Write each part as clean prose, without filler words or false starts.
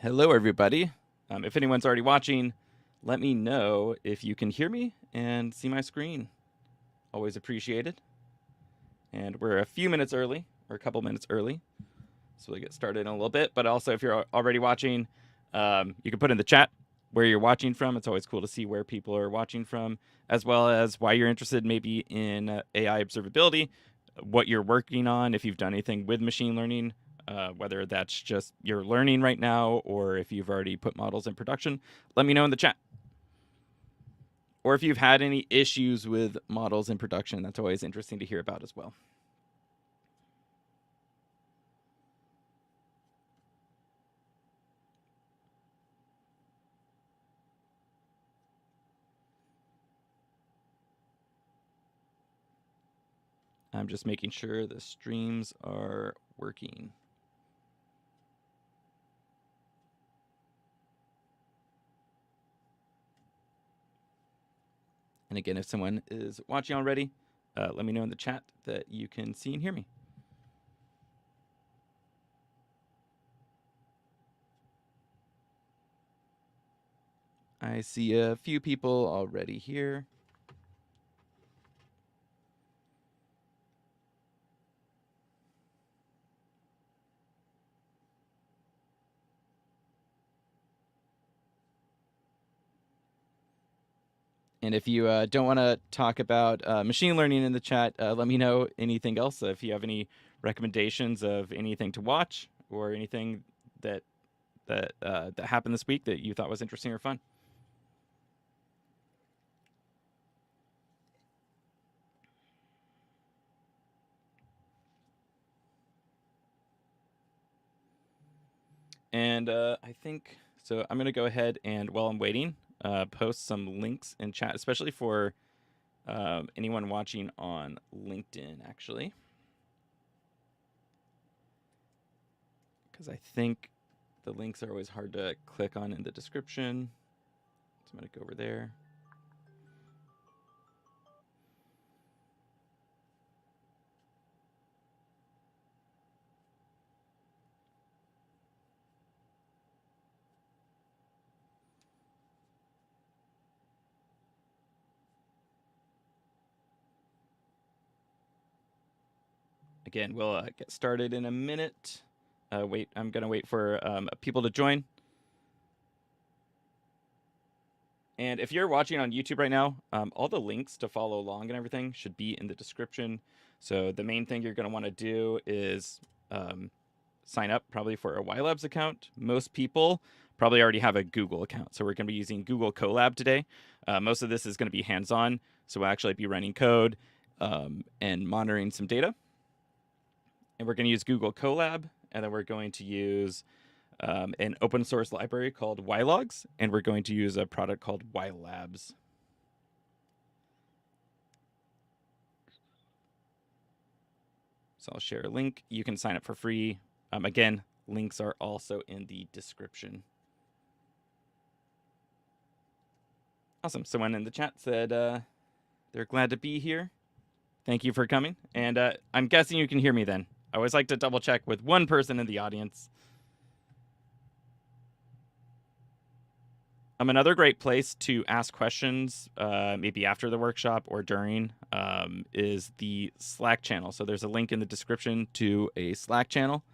Hello, everybody. If anyone's already watching, let me know if you can hear me and see my screen. Always appreciated. And we're a few minutes early, or a couple minutes early, so we'll get started in a little bit. But also, if you're already watching, you can put in the chat where you're watching from. It's always cool to see where people are watching from, as well as why you're interested maybe in AI observability, what you're working on, if you've done anything with machine learning, whether that's just you're learning right now or if you've already put models in production. Let me know in the chat. Or if you've had any issues with models in production, that's always interesting to hear about as well. I'm just making sure the streams are working. And again, if someone is watching already, let me know in the chat that you can see and hear me. I see a few people already here. And if you don't want to talk about machine learning in the chat, let me know anything else. If you have any recommendations of anything to watch or anything that happened this week that you thought was interesting or fun. And I think, so I'm going to go ahead and while I'm waiting, post some links in chat, especially for anyone watching on LinkedIn, actually. Because I think the links are always hard to click on in the description. So I'm going to go over there. Again, we'll get started in a minute. I'm going to wait for people to join. And if you're watching on YouTube right now, all the links to follow along and everything should be in the description. So the main thing you're going to want to do is sign up probably for a YLabs account. Most people probably already have a Google account. So we're going to be using Google Colab today. Most of this is going to be hands-on. So we'll actually be running code and monitoring some data. And we're going to use Google Colab, and then we're going to use an open source library called YLogs, and we're going to use a product called YLabs. So I'll share a link. You can sign up for free. Again, links are also in the description. Awesome. Someone in the chat said they're glad to be here. Thank you for coming. And I'm guessing you can hear me then. I always like to double check with one person in the audience. Another great place to ask questions, maybe after the workshop or during, is the Slack channel. So there's a link in the description to a Slack channel.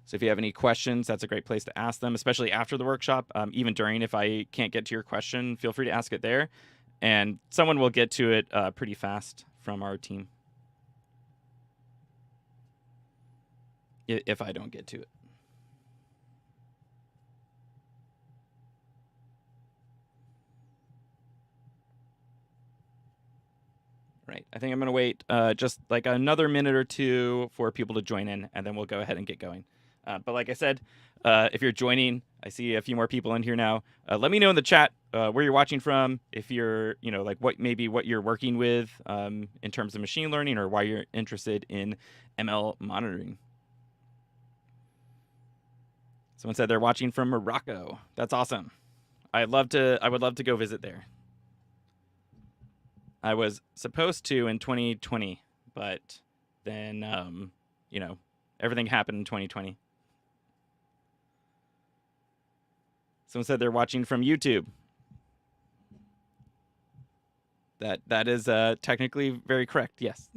So if you have any questions, that's a great place to ask them, especially after the workshop. Even during, if I can't get to your question, feel free to ask it there. And someone will get to it pretty fast from our team if I don't get to it. Right. I think I'm going to wait just like another minute or two for people to join in, and then we'll go ahead and get going. But like I said, if you're joining, I see a few more people in here now. Let me know in the chat where you're watching from, if you're, like what you're working with in terms of machine learning or why you're interested in ML monitoring. Someone said they're watching from Morocco. That's awesome. I would love to go visit there. I was supposed to in 2020, but then, everything happened in 2020. Someone said they're watching from YouTube. That is technically very correct. Yes.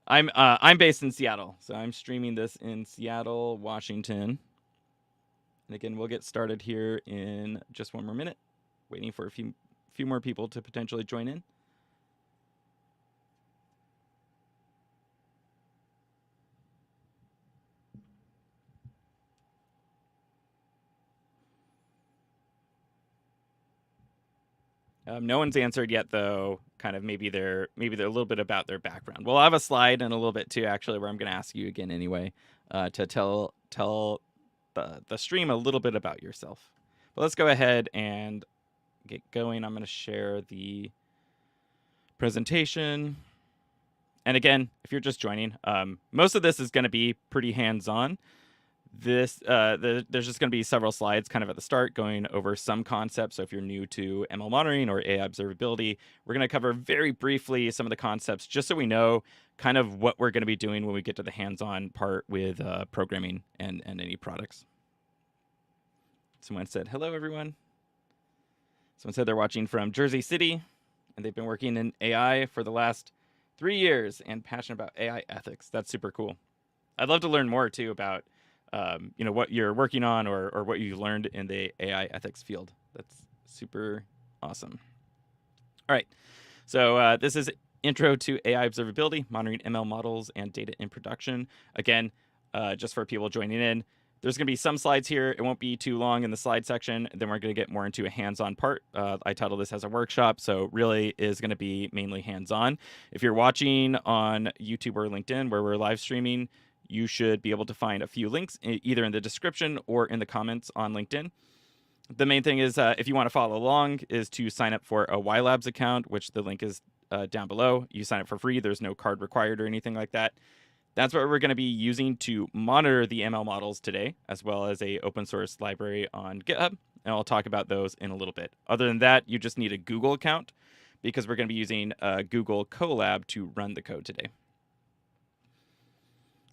I'm based in Seattle, so I'm streaming this in Seattle, Washington. And again, we'll get started here in just one more minute, waiting for a few more people to potentially join in. No one's answered yet, though. Kind of maybe they're a little bit about their background. We'll have a slide in a little bit too, actually, where I'm going to ask you again anyway to tell the stream a little bit about yourself. But let's go ahead and get going. I'm going to share the presentation. And again, if you're just joining, most of this is going to be pretty hands-on. There's just going to be several slides kind of at the start going over some concepts. So if you're new to ML monitoring or AI observability, we're going to cover very briefly some of the concepts just so we know kind of what we're going to be doing when we get to the hands-on part with programming and any products. Someone said, hello, everyone. Someone said they're watching from Jersey City, and they've been working in AI for the last 3 years and passionate about AI ethics. That's super cool. I'd love to learn more, too, about what you're working on or what you learned in the AI ethics field. That's super awesome. All right. So this is Intro to AI Observability, Monitoring ML Models and Data in Production. Again, just for people joining in, there's going to be some slides here. It won't be too long in the slide section. Then we're going to get more into a hands-on part. I titled this as a workshop, so really is going to be mainly hands-on. If you're watching on YouTube or LinkedIn where we're live streaming, you should be able to find a few links either in the description or in the comments on LinkedIn. The main thing is if you want to follow along is to sign up for a YLabs account, which the link is down below. You sign up for free. There's no card required or anything like that. That's what we're going to be using to monitor the ML models today, as well as a open source library on GitHub. And I'll talk about those in a little bit. Other than that, you just need a Google account because we're going to be using Google Colab to run the code today.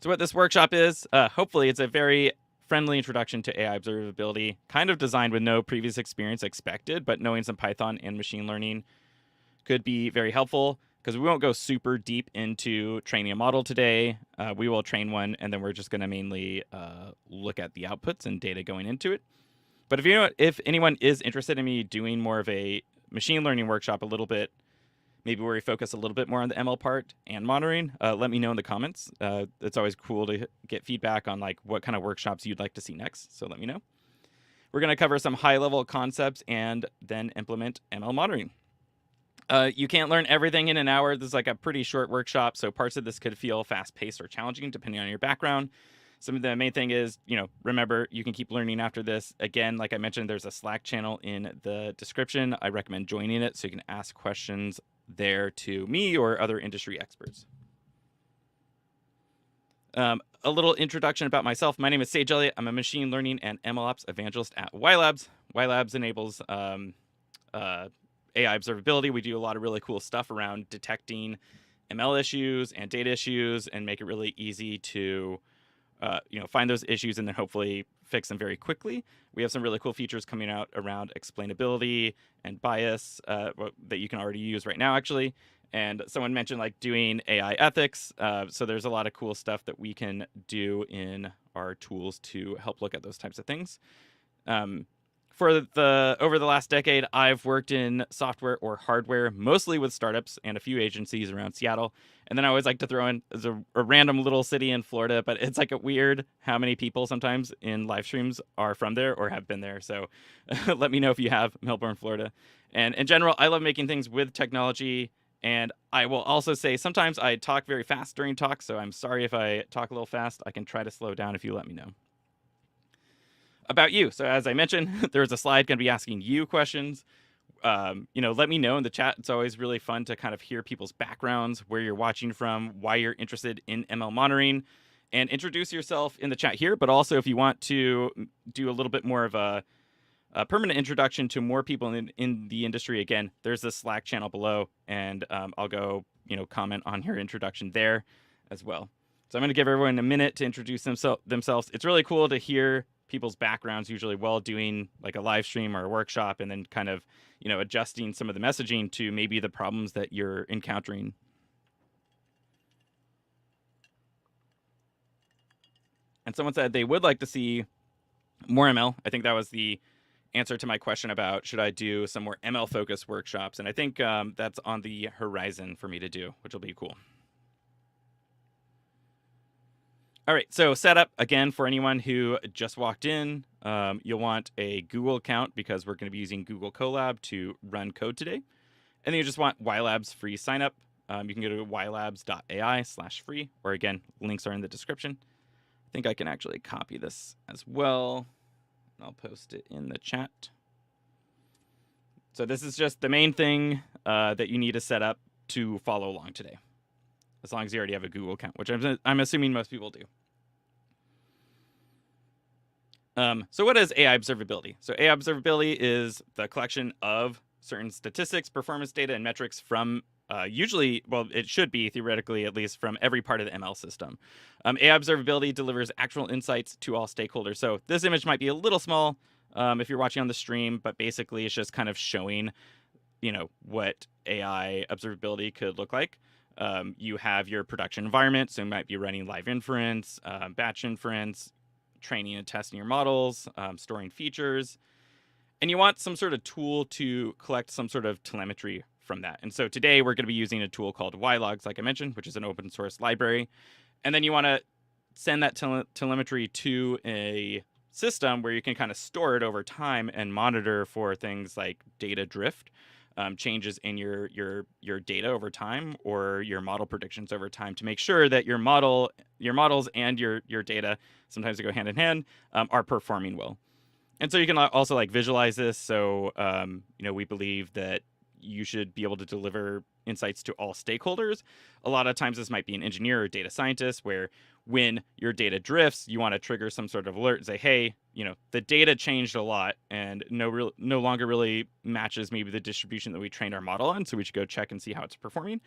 So what this workshop is, hopefully it's a very friendly introduction to AI observability, kind of designed with no previous experience expected, but knowing some Python and machine learning could be very helpful because we won't go super deep into training a model today. We will train one, and then we're just going to mainly look at the outputs and data going into it. But if anyone is interested in me doing more of a machine learning workshop a little bit, maybe where we focus a little bit more on the ML part and monitoring, let me know in the comments. It's always cool to get feedback on like what kind of workshops you'd like to see next, so let me know. We're going to cover some high-level concepts and then implement ML monitoring. You can't learn everything in an hour. This is like a pretty short workshop, so parts of this could feel fast-paced or challenging depending on your background. Some of the main thing is, remember, you can keep learning after this. Again, like I mentioned, there's a Slack channel in the description. I recommend joining it so you can ask questions there to me or other industry experts. A little introduction about myself. My name is Sage Elliott. I'm a machine learning and MLOps evangelist at YLabs. YLabs enables AI observability. We do a lot of really cool stuff around detecting ML issues and data issues and make it really easy to find those issues and then hopefully fix them very quickly. We have some really cool features coming out around explainability and bias that you can already use right now, actually. And someone mentioned like doing AI ethics. So there's a lot of cool stuff that we can do in our tools to help look at those types of things. Over the last decade, I've worked in software or hardware, mostly with startups and a few agencies around Seattle. And then I always like to throw in as a random little city in Florida, but it's like a weird how many people sometimes in live streams are from there or have been there. So let me know if you have Melbourne, Florida. And in general, I love making things with technology. And I will also say sometimes I talk very fast during talks, so I'm sorry if I talk a little fast. I can try to slow down if you let me know. About you. So as I mentioned, there's a slide going to be asking you questions. Let me know in the chat. It's always really fun to kind of hear people's backgrounds, where you're watching from, why you're interested in ML monitoring, and introduce yourself in the chat here. But also if you want to do a little bit more of a permanent introduction to more people in the industry, again, there's this Slack channel below, and I'll go, comment on your introduction there as well. So I'm going to give everyone a minute to introduce themselves. It's really cool to hear people's backgrounds usually while doing like a live stream or a workshop, and then kind of, adjusting some of the messaging to maybe the problems that you're encountering. And someone said they would like to see more ML. I think that was the answer to my question about should I do some more ML focused workshops. And I think that's on the horizon for me to do, which will be cool. All right, so setup, again, for anyone who just walked in, you'll want a Google account because we're going to be using Google Colab to run code today. And then you just want YLabs free sign up. You can go to ylabs.ai/free, or again, links are in the description. I think I can actually copy this as well. I'll post it in the chat. So this is just the main thing that you need to set up to follow along today, as long as you already have a Google account, which I'm assuming most people do. So what is AI observability? So AI observability is the collection of certain statistics, performance data, and metrics from usually, well, it should be theoretically at least from every part of the ML system. AI observability delivers actual insights to all stakeholders. So this image might be a little small if you're watching on the stream, but basically it's just kind of showing, what AI observability could look like. You have your production environment, so you might be running live inference, batch inference, training and testing your models, storing features, and you want some sort of tool to collect some sort of telemetry from that. And so today we're going to be using a tool called YLogs, like I mentioned, which is an open source library. And then you want to send that telemetry to a system where you can kind of store it over time and monitor for things like data drift, changes in your data over time, or your model predictions over time, to make sure that your models and your data, sometimes they go hand in hand, are performing well. And so you can also like visualize this. So we believe that you should be able to deliver insights to all stakeholders. A lot of times this might be an engineer or data scientist, where when your data drifts, you want to trigger some sort of alert and say, hey, the data changed a lot and no longer really matches maybe the distribution that we trained our model on. So we should go check and see how it's performing,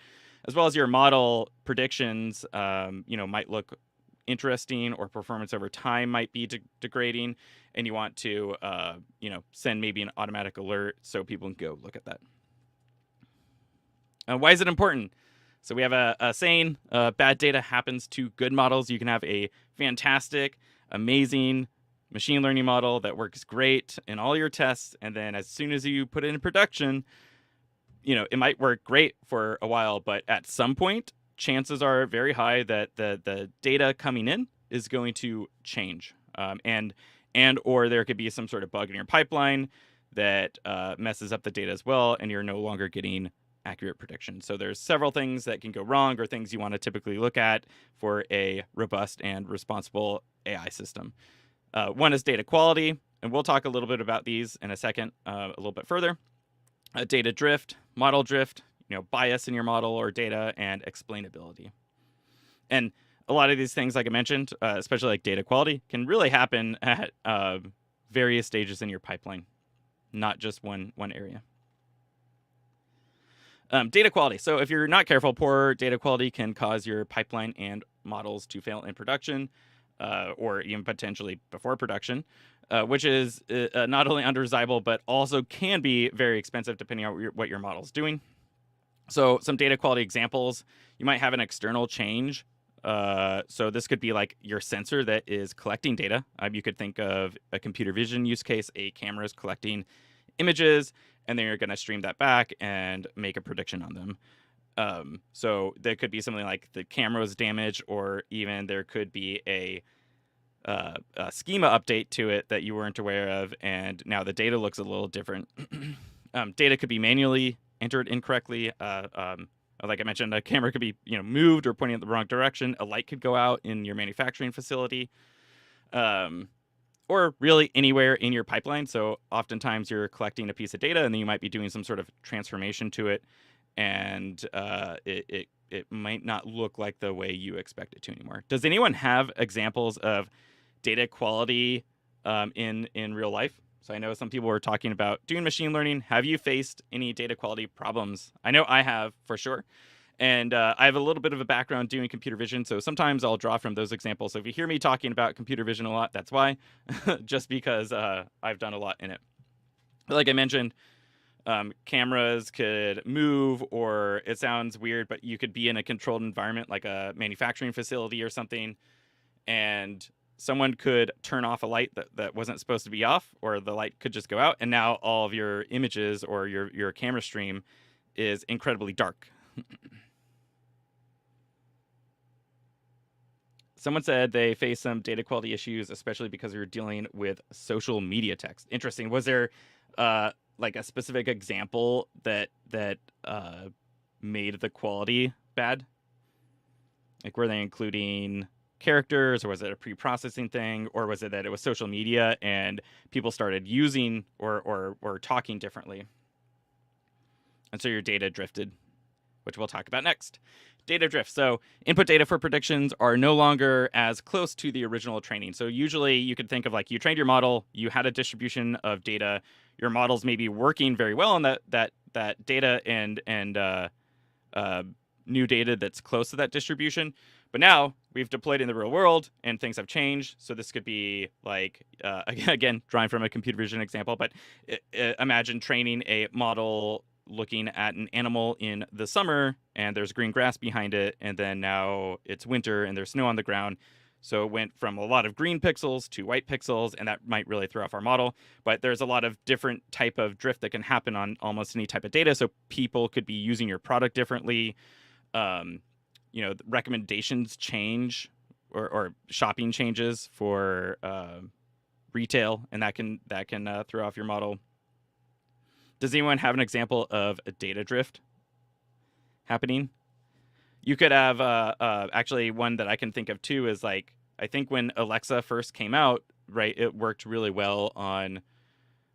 as well as your model predictions, might look interesting, or performance over time might be degrading. And you want to, send maybe an automatic alert so people can go look at that. Why is it important? So we have a saying, bad data happens to good models. You can have a fantastic, amazing machine learning model that works great in all your tests. And then as soon as you put it in production, it might work great for a while, but at some point, chances are very high that the data coming in is going to change. Or there could be some sort of bug in your pipeline that messes up the data as well, and you're no longer getting accurate prediction. So there's several things that can go wrong, or things you want to typically look at for a robust and responsible AI system. One is data quality, and we'll talk a little bit about these in a second, a little bit further. Data drift, model drift, bias in your model or data, and explainability. And a lot of these things, like I mentioned, especially like data quality, can really happen at various stages in your pipeline, not just one area. Data quality. So if you're not careful, poor data quality can cause your pipeline and models to fail in production, or even potentially before production, which is not only undesirable, but also can be very expensive depending on what your model's doing. So some data quality examples, you might have an external change. So this could be like your sensor that is collecting data. You could think of a computer vision use case. A camera is collecting images, and then you're going to stream that back and make a prediction on them. So there could be something like the camera was damaged, or even there could be a schema update to it that you weren't aware of, and now the data looks a little different. Data could be manually entered incorrectly. Like I mentioned, a camera could be moved or pointing in the wrong direction. A light could go out in your manufacturing facility, or really anywhere in your pipeline. So oftentimes you're collecting a piece of data, and then you might be doing some sort of transformation to it, and it might not look like the way you expect it to anymore. Does anyone have examples of data quality in real life? So I know some people were talking about doing machine learning. Have you faced any data quality problems? I know I have, for sure. And I have a little bit of a background doing computer vision, so sometimes I'll draw from those examples. So if you hear me talking about computer vision a lot, that's why, just because I've done a lot in it. But like I mentioned, cameras could move, or it sounds weird, but you could be in a controlled environment like a manufacturing facility or something, and someone could turn off a light that wasn't supposed to be off, or the light could just go out, and now all of your images or your camera stream is incredibly dark. Someone said they face some data quality issues, especially because you're dealing with social media text. Interesting. Was there like a specific example that made the quality bad? Like, were they including characters, or was it a pre-processing thing, or was it that it was social media and people started using or talking differently, and so your data drifted, which we'll talk about next. Data drift. So input data for predictions are no longer as close to the original training. So usually you could think of like, you trained your model, you had a distribution of data, your model's maybe working very well on that data and new data that's close to that distribution. But now we've deployed in the real world and things have changed. So this could be like, again, drawing from a computer vision example, but imagine training a model looking at an animal in the summer and there's green grass behind it, and then now it's winter and there's snow on the ground. So it went from a lot of green pixels to white pixels, and that might really throw off our model. But there's a lot of different type of drift that can happen on almost any type of data. So people could be using your product differently. Recommendations change, or shopping changes for retail, and that can throw off your model. Does anyone have an example of a data drift happening? You could have actually one that I can think of too is like, I think when Alexa first came out, right, it worked really well on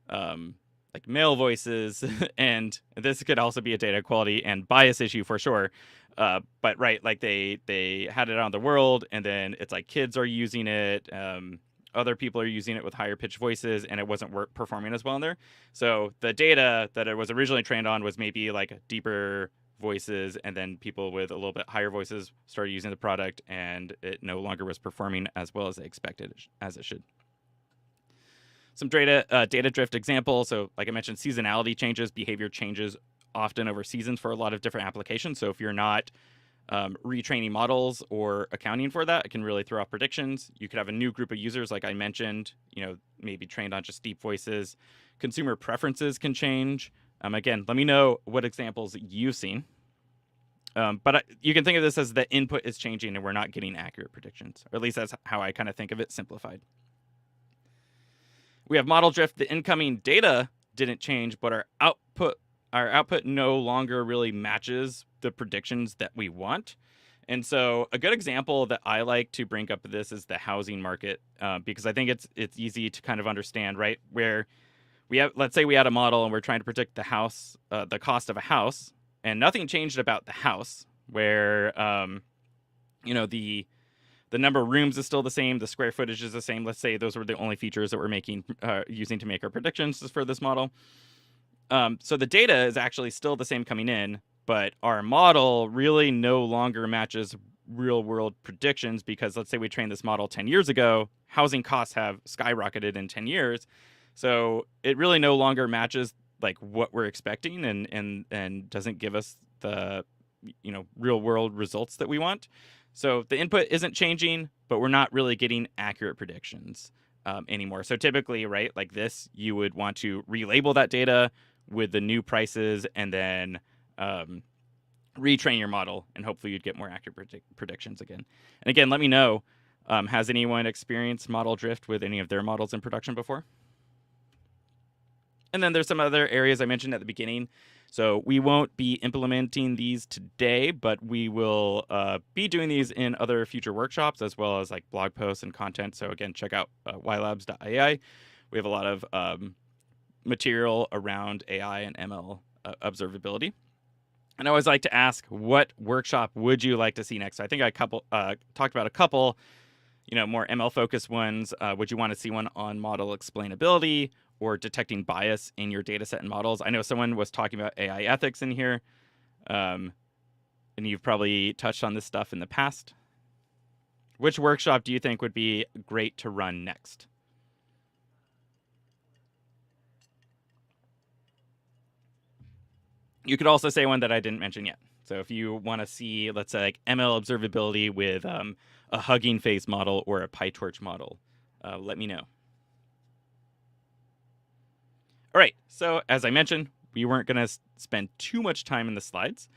like male voices, and this could also be a data quality and bias issue for sure. But right, like they had it out in the world, and then it's like kids are using it. Other people are using it with higher pitched voices, and it wasn't performing as well in there. So the data that it was originally trained on was maybe like deeper voices, and then people with a little bit higher voices started using the product, and it no longer was performing as well as they expected as it should. Some data drift examples. So like I mentioned, seasonality changes, behavior changes often over seasons for a lot of different applications. So if you're not retraining models or accounting for that, it can really throw off predictions. You could have a new group of users, like I mentioned, maybe trained on just deep voices. Consumer preferences can change. Again, let me know what examples you've seen. But you can think of this as the input is changing and we're not getting accurate predictions, or at least that's how I kind of think of it simplified. We have model drift. The incoming data didn't change, but our output no longer really matches the predictions that we want. And so a good example that I like to bring up this is the housing market, because I think it's easy to kind of understand, right? Where let's say we had a model and we're trying to predict the cost of a house, and nothing changed about the house, where the number of rooms is still the same, the square footage is the same. Let's say those were the only features that we're using to make our predictions for this model. So the data is actually still the same coming in, but our model really no longer matches real world predictions, because let's say we trained this model 10 years ago, housing costs have skyrocketed in 10 years. So it really no longer matches like what we're expecting, and doesn't give us the real world results that we want. So the input isn't changing, but we're not really getting accurate predictions anymore. So typically, right, like this, you would want to relabel that data with the new prices, and then retrain your model, and hopefully you'd get more accurate predictions again. And again, let me know, has anyone experienced model drift with any of their models in production before? And then there's some other areas I mentioned at the beginning. So we won't be implementing these today, but we will be doing these in other future workshops, as well as like blog posts and content. So again, check out ylabs.ai. We have a lot of material around AI and ML observability. And I always like to ask, what workshop would you like to see next? So I think I talked about a couple, more ML focused ones. Would you want to see one on model explainability, or detecting bias in your data set and models? I know someone was talking about AI ethics in here. and you've probably touched on this stuff in the past. Which workshop do you think would be great to run next? You could also say one that I didn't mention yet. So if you want to see, let's say, like ML observability with a Hugging Face model or a PyTorch model, let me know. All right, so as I mentioned, we weren't going to spend too much time in the slides.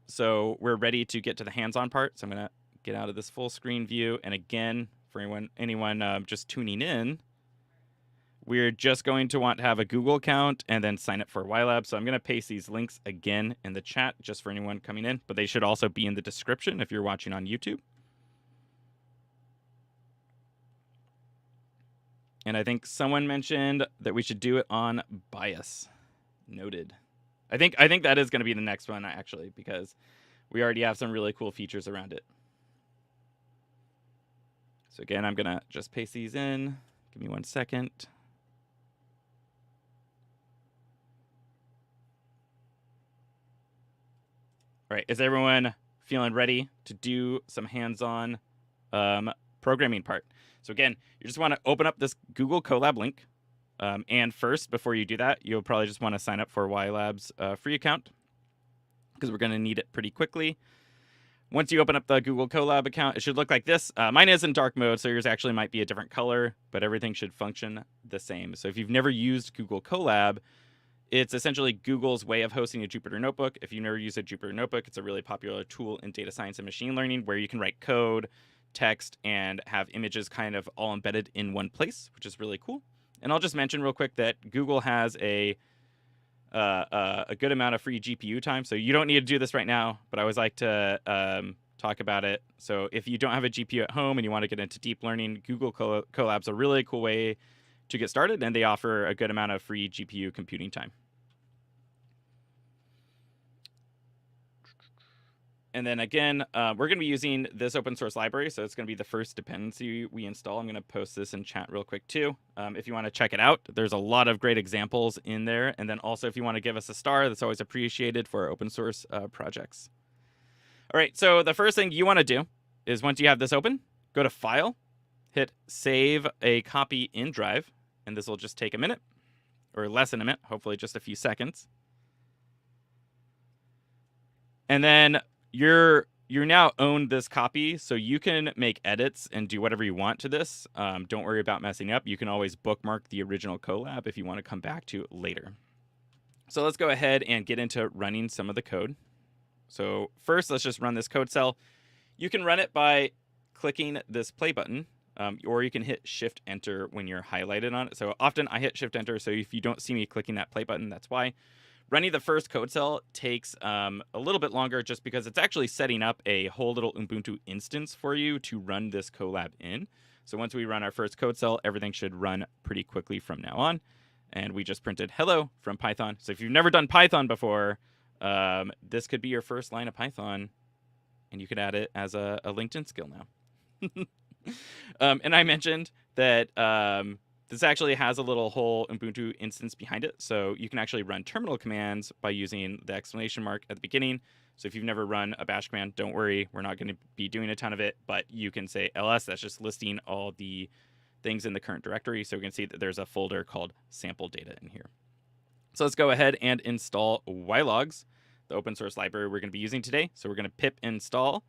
So we're ready to get to the hands-on part. So I'm going to get out of this full screen view. And again, for anyone just tuning in, we're just going to want to have a Google account and then sign up for YLab. So I'm going to paste these links again in the chat just for anyone coming in, but they should also be in the description if you're watching on YouTube. And I think someone mentioned that we should do it on bias. Noted. I think that is going to be the next one, actually, because we already have some really cool features around it. So again, I'm going to just paste these in. Give me 1 second. All right, is everyone feeling ready to do some hands-on programming part? So again, you just want to open up this Google Colab link. And first, before you do that, you'll probably just want to sign up for YLab's free account because we're going to need it pretty quickly. Once you open up the Google Colab account, it should look like this. Mine is in dark mode, so yours actually might be a different color, but everything should function the same. So if you've never used Google Colab, it's essentially Google's way of hosting a Jupyter Notebook. If you've never used a Jupyter Notebook, it's a really popular tool in data science and machine learning where you can write code, text, and have images kind of all embedded in one place, which is really cool. And I'll just mention real quick that Google has a good amount of free GPU time. So you don't need to do this right now, but I always like to talk about it. So if you don't have a GPU at home and you want to get into deep learning, Google Colab's a really cool way to get started, and they offer a good amount of free GPU computing time. And then again, we're going to be using this open source library, so it's going to be the first dependency we install. I'm going to post this in chat real quick too. If you want to check it out, there's a lot of great examples in there. And then also if you want to give us a star, that's always appreciated for our open source projects. All right, so the first thing you want to do is once you have this open, go to File, hit Save a Copy in Drive, and this will just take a minute, or less than a minute, hopefully just a few seconds. And then you now own this copy, so you can make edits and do whatever you want to this. Don't worry about messing up. You can always bookmark the original collab if you want to come back to it later. So let's go ahead and get into running some of the code. So first, let's just run this code cell. You can run it by clicking this play button, or you can hit Shift-Enter when you're highlighted on it. So often I hit Shift-Enter, so if you don't see me clicking that play button, that's why. Running the first code cell takes a little bit longer just because it's actually setting up a whole little Ubuntu instance for you to run this collab in. So once we run our first code cell, everything should run pretty quickly from now on. And we just printed hello from Python. So if you've never done Python before, this could be your first line of Python, and you could add it as a LinkedIn skill now. And I mentioned that this actually has a little whole Ubuntu instance behind it. So you can actually run terminal commands by using the exclamation mark at the beginning. So if you've never run a bash command, don't worry, we're not going to be doing a ton of it, but you can say ls, that's just listing all the things in the current directory. So we can see that there's a folder called sample data in here. So let's go ahead and install ylogs, the open source library we're going to be using today. So we're going to pip install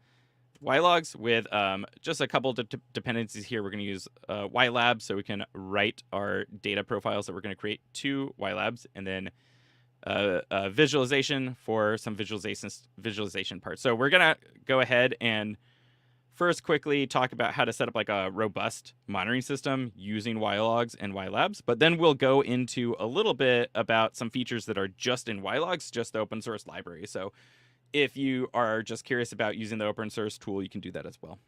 ylogs with just a couple dependencies here. We're going to use ylab so we can write our data profiles that we're going to create to ylabs, and then visualization for some visualization parts. So we're going to go ahead and first quickly talk about how to set up like a robust monitoring system using ylogs and ylabs, but then we'll go into a little bit about some features that are just in ylogs, just the open source library. So if you are just curious about using the open source tool, you can do that as well.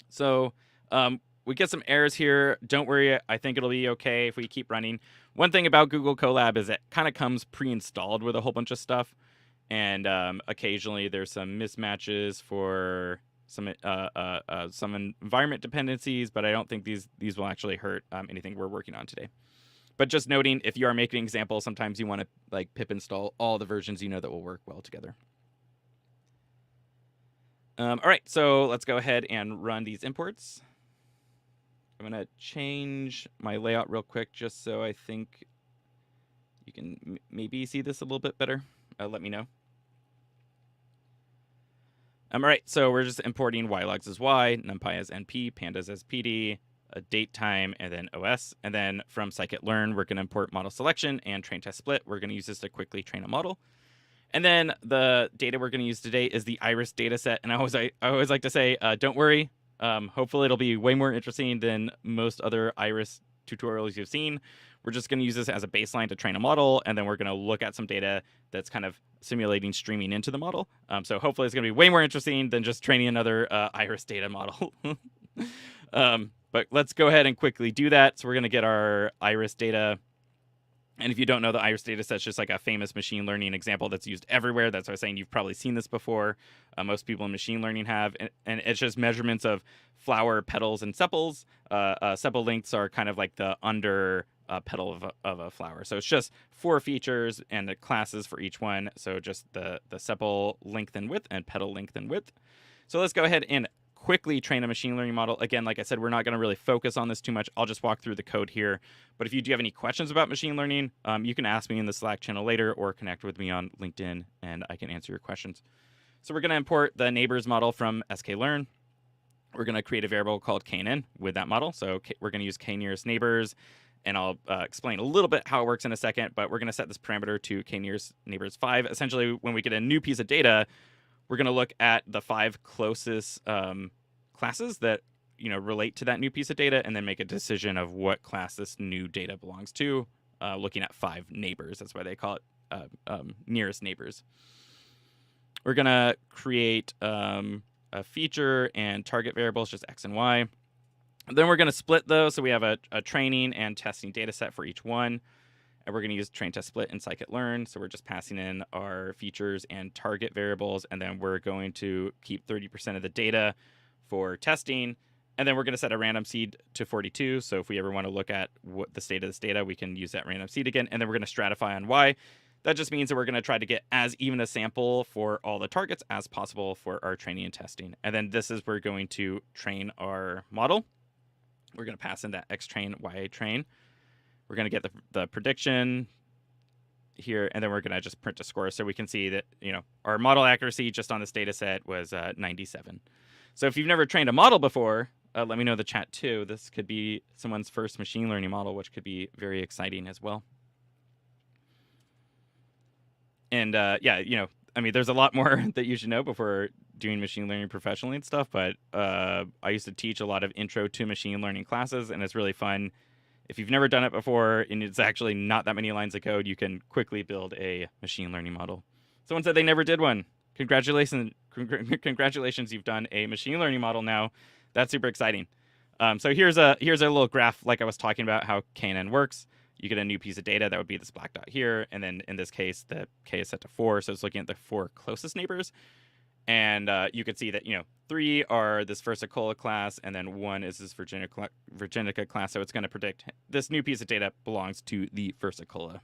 So we get some errors here. Don't worry, I think it'll be okay if we keep running. One thing about Google Colab is it kind of comes pre-installed with a whole bunch of stuff, and occasionally there's some mismatches for some environment dependencies, but I don't think these will actually hurt anything we're working on today. But just noting, if you are making an example, sometimes you want to like pip install all the versions you know that will work well together. All right, so let's go ahead and run these imports. I'm going to change my layout real quick just so I think you can maybe see this a little bit better. Let me know. All right, so we're just importing ylogs as y, numpy as np, pandas as pd, a date time, and then os. And then from scikit-learn, we're going to import model selection and train test split. We're going to use this to quickly train a model. And then the data we're going to use today is the iris data set. And I always like to say, don't worry. Hopefully it'll be way more interesting than most other iris tutorials you've seen. We're just going to use this as a baseline to train a model, and then we're going to look at some data that's kind of simulating streaming into the model. So hopefully it's going to be way more interesting than just training another iris data model. But let's go ahead and quickly do that. So we're going to get our iris data. And if you don't know, the iris data set is just like a famous machine learning example that's used everywhere. That's why I was saying you've probably seen this before. Most people in machine learning have. And it's just measurements of flower petals and sepals. Sepal lengths are kind of like the under petal of a flower. So it's just 4 features and the classes for each one. So just the sepal length and width and petal length and width. So let's go ahead and quickly train a machine learning model. Again, like I said, we're not going to really focus on this too much. I'll just walk through the code here. But if you do have any questions about machine learning, you can ask me in the Slack channel later or connect with me on LinkedIn and I can answer your questions. So we're going to import the neighbors model from sklearn. We're going to create a variable called knn with that model. So we're going to use k-nearest neighbors, and I'll explain a little bit how it works in a second, but we're going to set this parameter to k-nearest neighbors 5. Essentially, when we get a new piece of data, we're going to look at the 5 closest classes that relate to that new piece of data, and then make a decision of what class this new data belongs to, looking at 5 neighbors. That's why they call it nearest neighbors. We're going to create a feature and target variables, just x and y. Then we're going to split those, so we have a training and testing data set for each one. And we're going to use train test split in scikit-learn. So we're just passing in our features and target variables, and then we're going to keep 30% of the data for testing. And then we're going to set a random seed to 42. So if we ever want to look at what the state of this data, we can use that random seed again. And then we're going to stratify on y. That just means that we're going to try to get as even a sample for all the targets as possible for our training and testing. And then this is where we're going to train our model. We're going to pass in that x train, y train. We're going to get the prediction here, and then we're going to just print a score so we can see that our model accuracy just on this data set was 97. So if you've never trained a model before, let me know in the chat too. This could be someone's first machine learning model, which could be very exciting as well. And there's a lot more that you should know before doing machine learning professionally and stuff, but I used to teach a lot of intro to machine learning classes, and it's really fun. If you've never done it before, and it's actually not that many lines of code, you can quickly build a machine learning model. Someone said they never did one. Congratulations, you've done a machine learning model now. That's super exciting. So here's a little graph like I was talking about how knn works. You get a new piece of data, that would be this black dot here, and then in this case, the k is set to 4, so it's looking at the 4 closest neighbors. And you can see that 3 are this versicola class, and then 1 is this virginica class. So it's going to predict this new piece of data belongs to the versicola.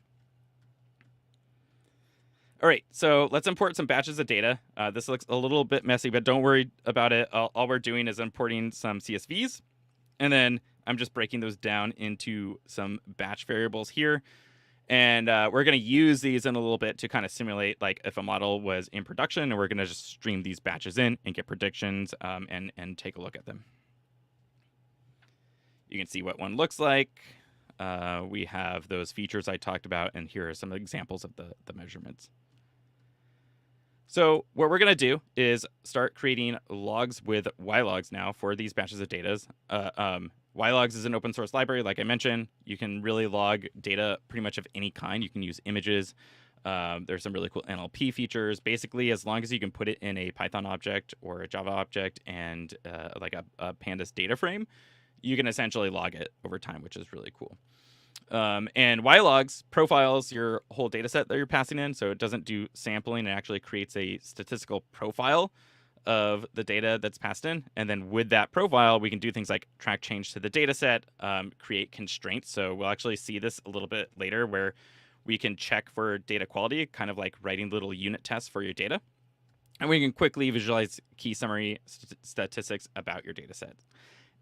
All right, so let's import some batches of data. This looks a little bit messy, but don't worry about it. All we're doing is importing some CSVs, and then I'm just breaking those down into some batch variables here. And we're going to use these in a little bit to kind of simulate like if a model was in production, and we're going to just stream these batches in and get predictions and take a look at them. You can see what one looks like. We have those features I talked about, and here are some examples of the measurements. So what we're going to do is start creating logs with ylogs now for these batches of data. Ylogs is an open source library, like I mentioned. You can really log data pretty much of any kind. You can use images. There's some really cool NLP features. Basically, as long as you can put it in a Python object or a Java object and like a pandas data frame, you can essentially log it over time, which is really cool. And ylogs profiles your whole data set that you're passing in, so it doesn't do sampling. It actually creates a statistical profile of the data that's passed in. And then with that profile, we can do things like track change to the data set, create constraints. So we'll actually see this a little bit later where we can check for data quality, kind of like writing little unit tests for your data. And we can quickly visualize key summary statistics about your data set.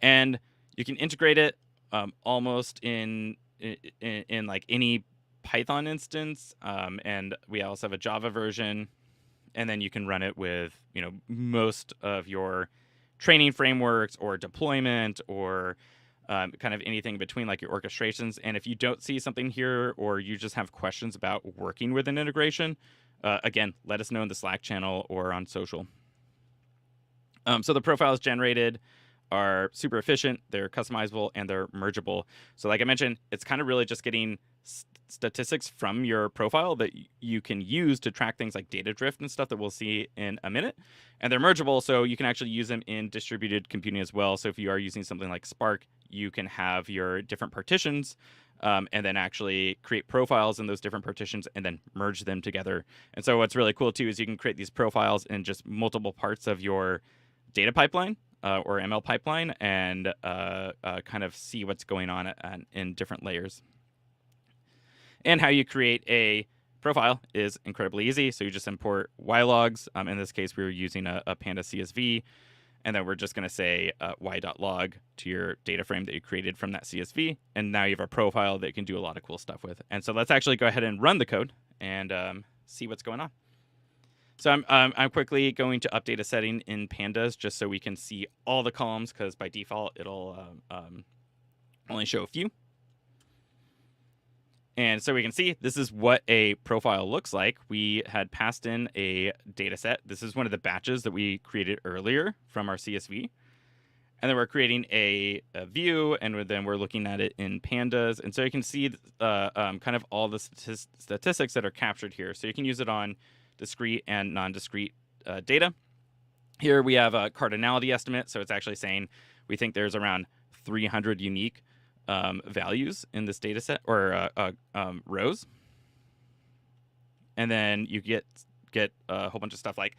And you can integrate it almost in like any Python instance. And we also have a Java version. And then you can run it with, most of your training frameworks or deployment or kind of anything between, like your orchestrations. And if you don't see something here, or you just have questions about working with an integration, again, let us know in the Slack channel or on social. So the profiles generated are super efficient, they're customizable, and they're mergeable. So like I mentioned, it's kind of really just getting statistics from your profile that you can use to track things like data drift and stuff that we'll see in a minute. And they're mergeable, so you can actually use them in distributed computing as well. So if you are using something like Spark, you can have your different partitions and then actually create profiles in those different partitions and then merge them together. And so what's really cool too is you can create these profiles in just multiple parts of your data pipeline or ML pipeline and kind of see what's going on in different layers. And how you create a profile is incredibly easy. So you just import ylogs. In this case, we were using a Panda CSV. And then we're just going to say y.log to your data frame that you created from that CSV. And now you have a profile that you can do a lot of cool stuff with. And so let's actually go ahead and run the code and see what's going on. So I'm quickly going to update a setting in Pandas just so we can see all the columns, because by default, it'll only show a few. And so we can see this is what a profile looks like. We had passed in a data set. This is one of the batches that we created earlier from our CSV. And then we're creating a view, and then we're looking at it in Pandas. And so you can see kind of all the statistics that are captured here. So you can use it on discrete and non-discrete data. Here we have a cardinality estimate. So it's actually saying we think there's around 300 unique values in this data set, or rows. And then you get a whole bunch of stuff like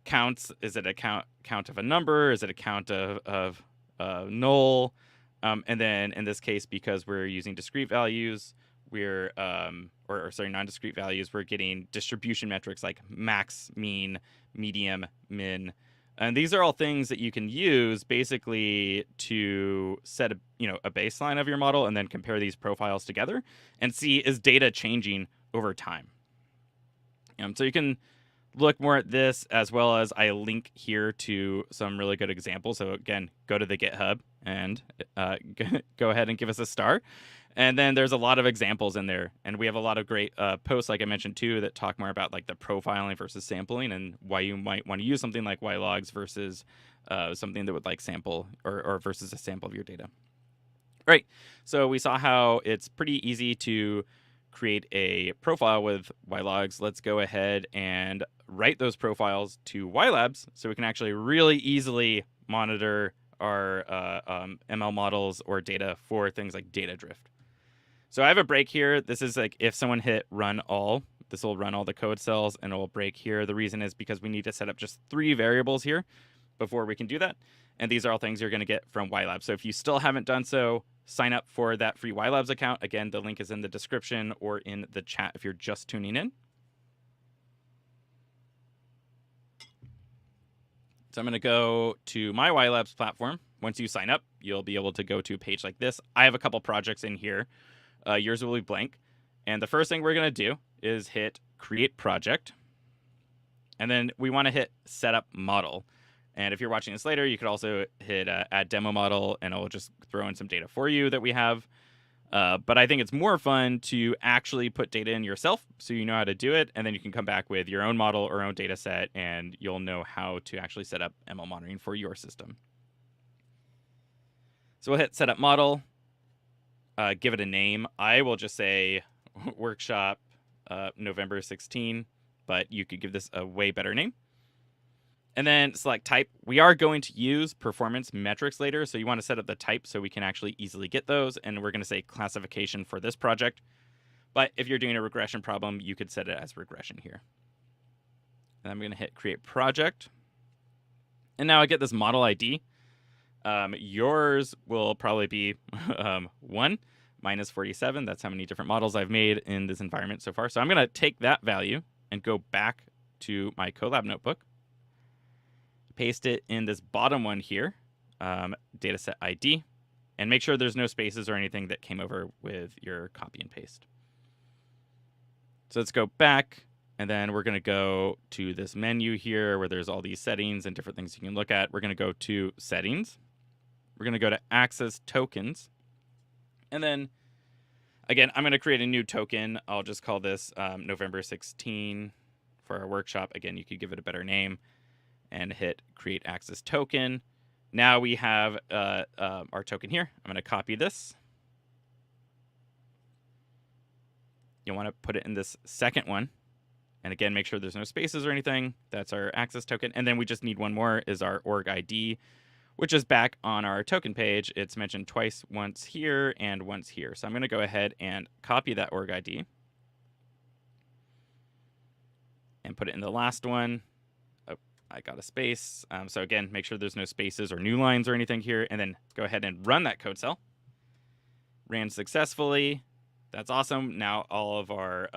counts. Is it a count of a number? Is it a count of null? And then in this case, because we're using discrete values, we're non-discrete values, we're getting distribution metrics like max, mean, medium, min. And these are all things that you can use basically to set a baseline of your model and then compare these profiles together and see, is data changing over time. So you can look more at this, as well as I link here to some really good examples. So again, go to the GitHub and go ahead and give us a star. And then there's a lot of examples in there. And we have a lot of great posts, like I mentioned too, that talk more about like the profiling versus sampling and why you might want to use something like ylogs versus something that would like sample or versus a sample of your data. All right. So we saw how it's pretty easy to create a profile with ylogs. Let's go ahead and write those profiles to ylabs so we can actually really easily monitor our ML models or data for things like data drift. So I have a break here. This is like if someone hit run all, this will run all the code cells and it will break here. The reason is because we need to set up just 3 variables here before we can do that. And these are all things you're going to get from ylabs. So if you still haven't done so, sign up for that free ylabs account. Again, the link is in the description or in the chat if you're just tuning in. So I'm going to go to my ylabs platform. Once you sign up, you'll be able to go to a page like this. I have a couple projects in here. Yours will be blank. And the first thing we're going to do is hit create project. And then we want to hit setup model. And if you're watching this later, you could also hit add demo model, and it'll just throw in some data for you that we have. But I think it's more fun to actually put data in yourself so you know how to do it. And then you can come back with your own model or own data set, and you'll know how to actually set up ML monitoring for your system. So we'll hit setup model, give it a name. I will just say workshop November 16, but you could give this a way better name. And then select type. We are going to use performance metrics later, so you want to set up the type so we can actually easily get those. And we're going to say classification for this project. But if you're doing a regression problem, you could set it as regression here. And I'm going to hit create project. And now I get this model ID. Yours will probably be 1 minus 47. That's how many different models I've made in this environment so far. So I'm going to take that value and go back to my Colab notebook. paste it in this bottom one here, dataset ID, and make sure there's no spaces or anything that came over with your copy and paste. So let's go back, and then we're going to go to this menu here where there's all these settings and different things you can look at. We're going to go to Settings. We're going to go to Access Tokens. And then, again, I'm going to create a new token. I'll just call this November 16 for our workshop. Again, you could give it a better name and hit Create Access Token. Now we have our token here. I'm going to copy this. You'll want to put it in this second one. And again, make sure there's no spaces or anything. That's our access token. And then we just need one more, is our org ID, which is back on our token page. It's mentioned twice, once here and once here. So I'm going to go ahead and copy that org ID and put it in the last one. Oh, I got a space. So again, make sure there's no spaces or new lines or anything here. And then go ahead and run that code cell. Ran successfully. That's awesome. Now all of our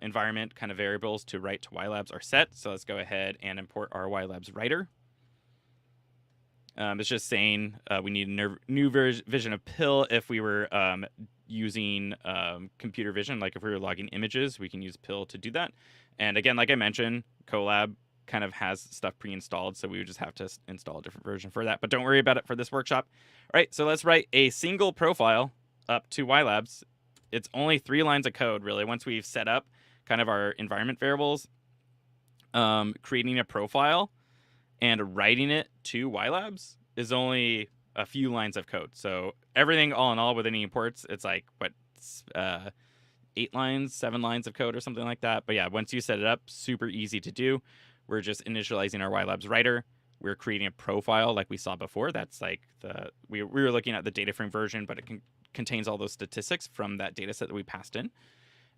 environment kind of variables to write to ylabs are set. So let's go ahead and import our ylabs writer. It's just saying we need a new version of PIL if we were using computer vision. Like if we were logging images, we can use PIL to do that. And again, like I mentioned, Colab kind of has stuff pre-installed, so we would just have to install a different version for that. But don't worry about it for this workshop. All right, so let's write a single profile up to ylabs. It's only 3 lines of code, really. Once we've set up kind of our environment variables, creating a profile and writing it to ylabs is only a few lines of code. So everything all in all with any imports, it's like, what, 8 lines, 7 lines of code or something like that. But yeah, once you set it up, super easy to do. We're just initializing our ylabs writer. We're creating a profile like we saw before. That's like we were looking at the data frame version, but it contains all those statistics from that data set that we passed in.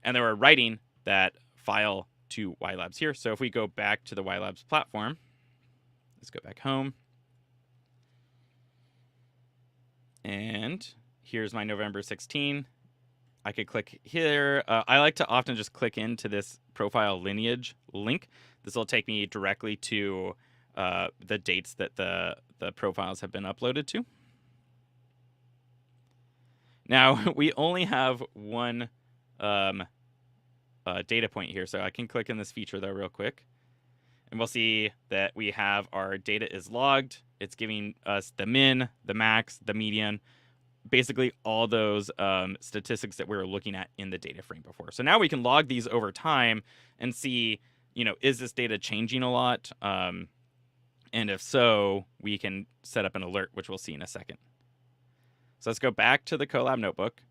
And then we're writing that file to ylabs here. So if we go back to the ylabs platform, let's go back home. And here's my November 16. I could click here. I like to often just click into this profile lineage link. This will take me directly to the dates that the profiles have been uploaded to. Now, we only have one data point here, so I can click in this feature, though, real quick. And we'll see that we have our data is logged. It's giving us the min, the max, the median, basically all those statistics that we were looking at in the data frame before. So now we can log these over time and see, is this data changing a lot? And if so, we can set up an alert, which we'll see in a second. So let's go back to the Colab notebook.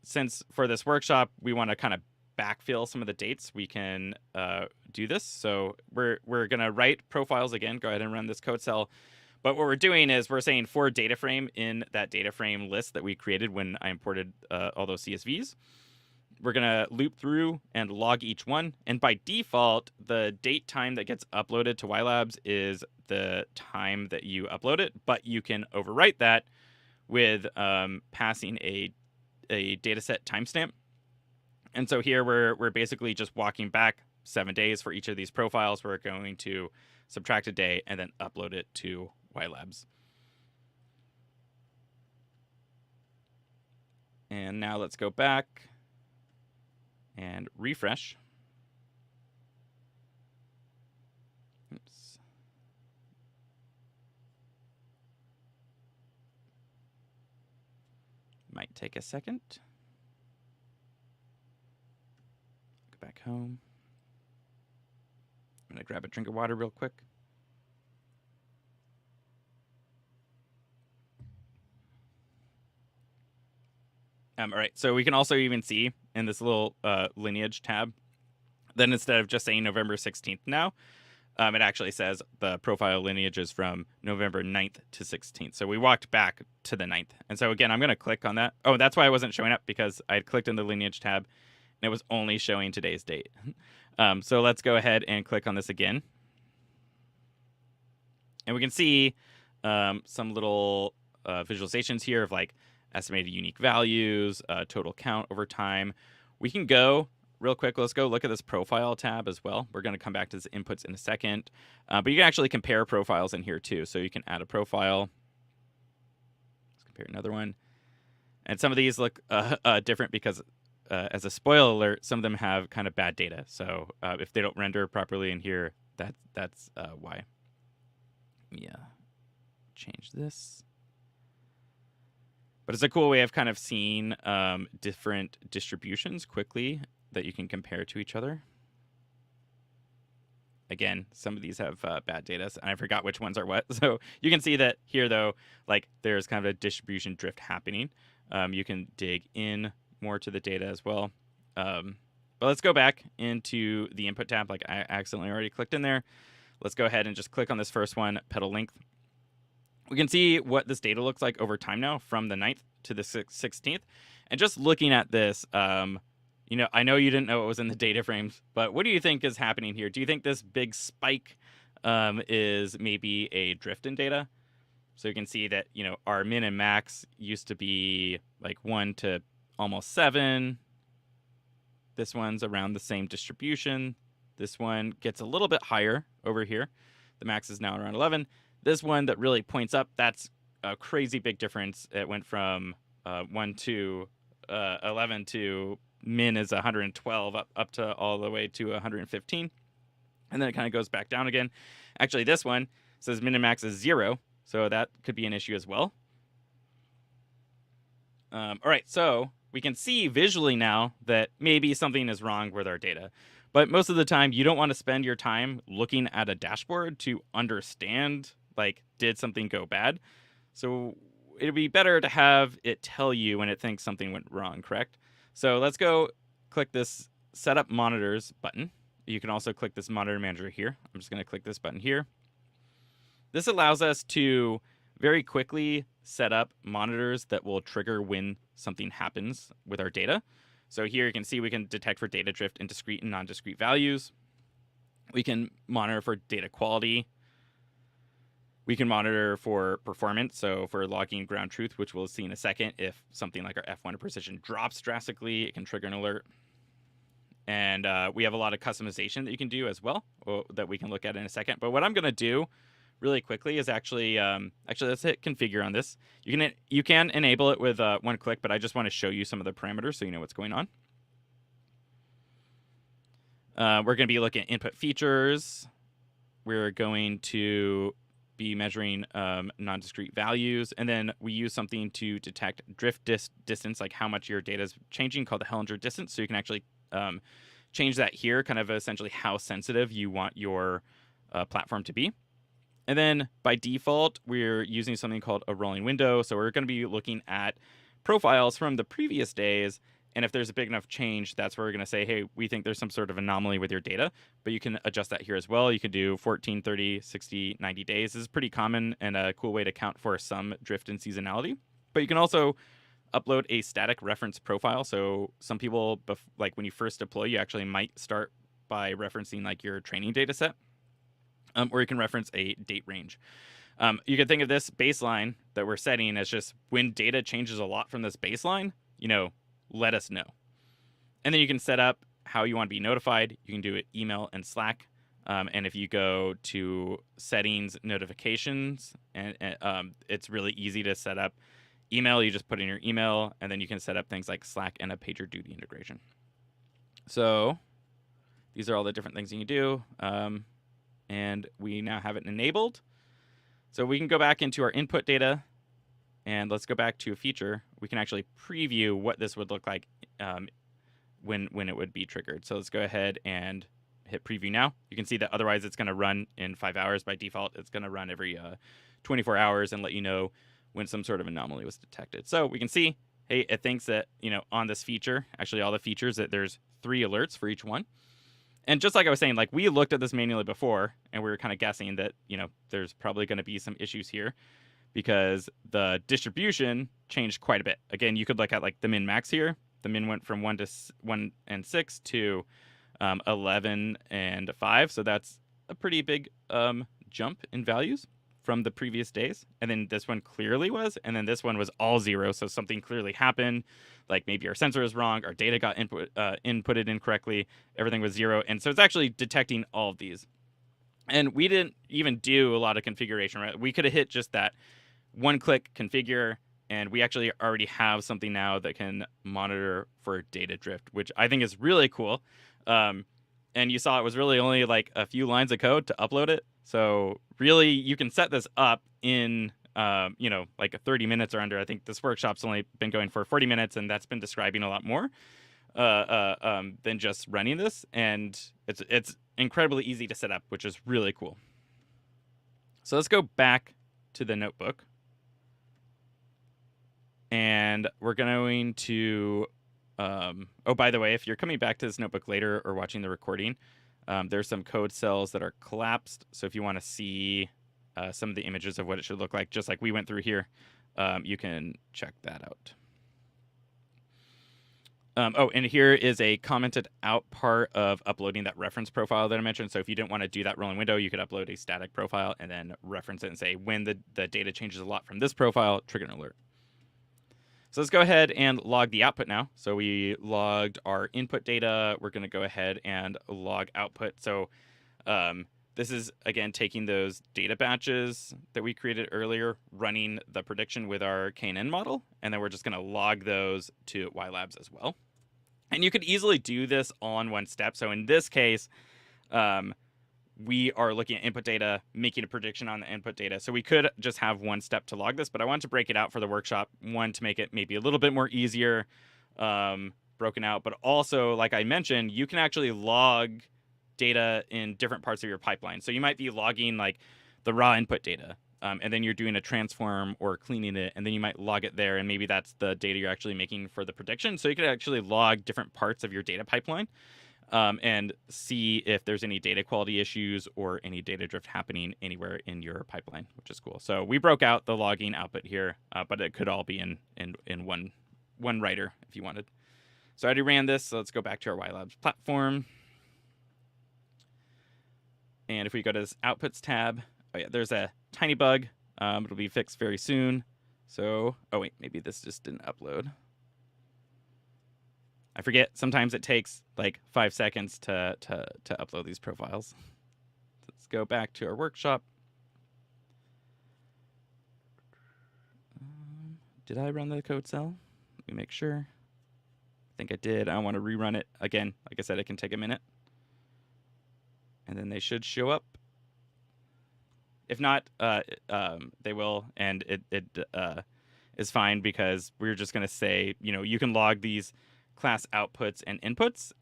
Since for this workshop, we want to kind of backfill some of the dates, we can do this. So we're going to write profiles again. Go ahead and run this code cell. But what we're doing is we're saying for data frame in that data frame list that we created when I imported all those CSVs. We're going to loop through and log each one. And by default, the date time that gets uploaded to ylabs is the time that you upload it. But you can overwrite that with passing a dataset timestamp. And so here we're basically just walking back 7 days for each of these profiles. We're going to subtract a day and then upload it to ylabs. And now let's go back and refresh. Oops. Might take a second. Go back home. I'm going to grab a drink of water real quick. All right, so we can also even see in this little lineage tab, then instead of just saying November 16th now, it actually says the profile lineage is from November 9th to 16th. So we walked back to the 9th. And so again, I'm going to click on that. Oh, that's why it wasn't showing up, because I had clicked in the lineage tab and it was only showing today's date. So let's go ahead and click on this again. And we can see some little visualizations here of like estimated unique values, total count over time. We can go real quick, let's go look at this profile tab as well. We're going to come back to this inputs in a second. But you can actually compare profiles in here too. So you can add a profile. Let's compare another one. And some of these look different because as a spoiler alert, some of them have kind of bad data. So if they don't render properly in here, that's why. Yeah, change this. But it's a cool way of kind of seeing different distributions quickly that you can compare to each other. Again, some of these have bad data, and I forgot which ones are what. So you can see that here, though, like there's kind of a distribution drift happening. You can dig in more to the data as well. But let's go back into the input tab. Like I accidentally already clicked in there. Let's go ahead and just click on this first one, pedal length. We can see what this data looks like over time now from the 9th to the 16th. And just looking at this, you know, I know you didn't know what was in the data frames, but what do you think is happening here? Do you think this big spike is maybe a drift in data? So you can see that, you know, our min and max used to be like 1 to almost 7. This one's around the same distribution. This one gets a little bit higher over here. The max is now around 11. This one that really points up, that's a crazy big difference. It went from 1 to 11 to min is 112 up to all the way to 115. And then it kind of goes back down again. Actually, this one says min and max is 0. So that could be an issue as well. All right, so we can see visually now that maybe something is wrong with our data. But most of the time, you don't want to spend your time looking at a dashboard to understand, like, did something go bad? So it'd be better to have it tell you when it thinks something went wrong, correct? So let's go click this Setup Monitors button. You can also click this Monitor Manager here. I'm just going to click this button here. This allows us to very quickly set up monitors that will trigger when something happens with our data. So here you can see we can detect for data drift in discrete and non-discrete values. We can monitor for data quality. We can monitor for performance, so for logging ground truth, which we'll see in a second. If something like our F1 precision drops drastically, it can trigger an alert. And we have a lot of customization that you can do as well, that we can look at in a second. But what I'm going to do really quickly is actually let's hit configure on this. You can enable it with one click, but I just want to show you some of the parameters so you know what's going on. We're going to be looking at input features. We're going to be measuring non-discrete values, and then we use something to detect drift distance, like how much your data is changing, called the Hellinger distance. So you can actually change that here, kind of essentially how sensitive you want your platform to be. And then by default, we're using something called a rolling window. So we're going to be looking at profiles from the previous days. And if there's a big enough change, that's where we're going to say, hey, we think there's some sort of anomaly with your data. But you can adjust that here as well. You can do 14, 30, 60, 90 days. This is pretty common and a cool way to account for some drift and seasonality. But you can also upload a static reference profile. So some people, like when you first deploy, you actually might start by referencing like your training data set. Or you can reference a date range. You can think of this baseline that we're setting as just when data changes a lot from this baseline, you know, let us know. And then you can set up how you want to be notified. You can do it email and Slack. And if you go to settings, notifications, and it's really easy to set up email. You just put in your email, and then you can set up things like Slack and a PagerDuty integration. So these are all the different things you can do. And we now have it enabled. So we can go back into our input data, and let's go back to a feature. We can actually preview what this would look like when it would be triggered. So let's go ahead and hit preview now. You can see that otherwise it's going to run in 5 hours. By default, it's going to run every 24 hours and let you know when some sort of anomaly was detected. So we can see, hey, it thinks that, you know, on this feature, actually all the features, that there's 3 alerts for each one. And just like I was saying, like we looked at this manually before, and we were kind of guessing that, you know, there's probably going to be some issues here because the distribution changed quite a bit. Again, you could look at like the min max here. The min went from 1 and 6 to 11 and 5. So that's a pretty big jump in values. from the previous days, and then this one clearly was, and then this one was all 0, so something clearly happened, like maybe our sensor is wrong, our data got inputted incorrectly, everything was 0, and so it's actually detecting all of these. And we didn't even do a lot of configuration, right? We could have hit just that one-click configure, and we actually already have something now that can monitor for data drift, which I think is really cool. And you saw it was really only like a few lines of code to upload it. So really, you can set this up in, like 30 minutes or under. I think this workshop's only been going for 40 minutes, and that's been describing a lot more than just running this. And it's incredibly easy to set up, which is really cool. So let's go back to the notebook. And we're going to, oh, by the way, if you're coming back to this notebook later or watching the recording, there's some code cells that are collapsed. So if you want to see some of the images of what it should look like, just like we went through here, you can check that out. And here is a commented out part of uploading that reference profile that I mentioned. So if you didn't want to do that rolling window, you could upload a static profile and then reference it and say, when the data changes a lot from this profile, trigger an alert. So let's go ahead and log the output now. So we logged our input data. We're going to go ahead and log output. So this is, again, taking those data batches that we created earlier, running the prediction with our KNN model, and then we're just going to log those to YLabs as well. And you could easily do this all in one step. So in this case, we are looking at input data, making a prediction on the input data. So we could just have one step to log this, but I wanted to break it out for the workshop, one, to make it maybe a little bit more easier, broken out, but also, like I mentioned, you can actually log data in different parts of your pipeline. So you might be logging like the raw input data, and then you're doing a transform or cleaning it, and then you might log it there, and maybe that's the data you're actually making for the prediction. So you could actually log different parts of your data pipeline. And see if there's any data quality issues or any data drift happening anywhere in your pipeline, which is cool. So we broke out the logging output here, but it could all be in one writer if you wanted. So I already ran this, so let's go back to our YLabs platform. And if we go to this Outputs tab, oh yeah, there's a tiny bug. It'll be fixed very soon. So, oh wait, maybe this just didn't upload. I forget, sometimes it takes like 5 seconds to upload these profiles. Let's go back to our workshop. Did I run the code cell? Let me make sure. I think I did. I want to rerun it again. Like I said, it can take a minute. And then they should show up. If not, they will, and it is fine, because we're just going to say, you can log these class outputs and inputs.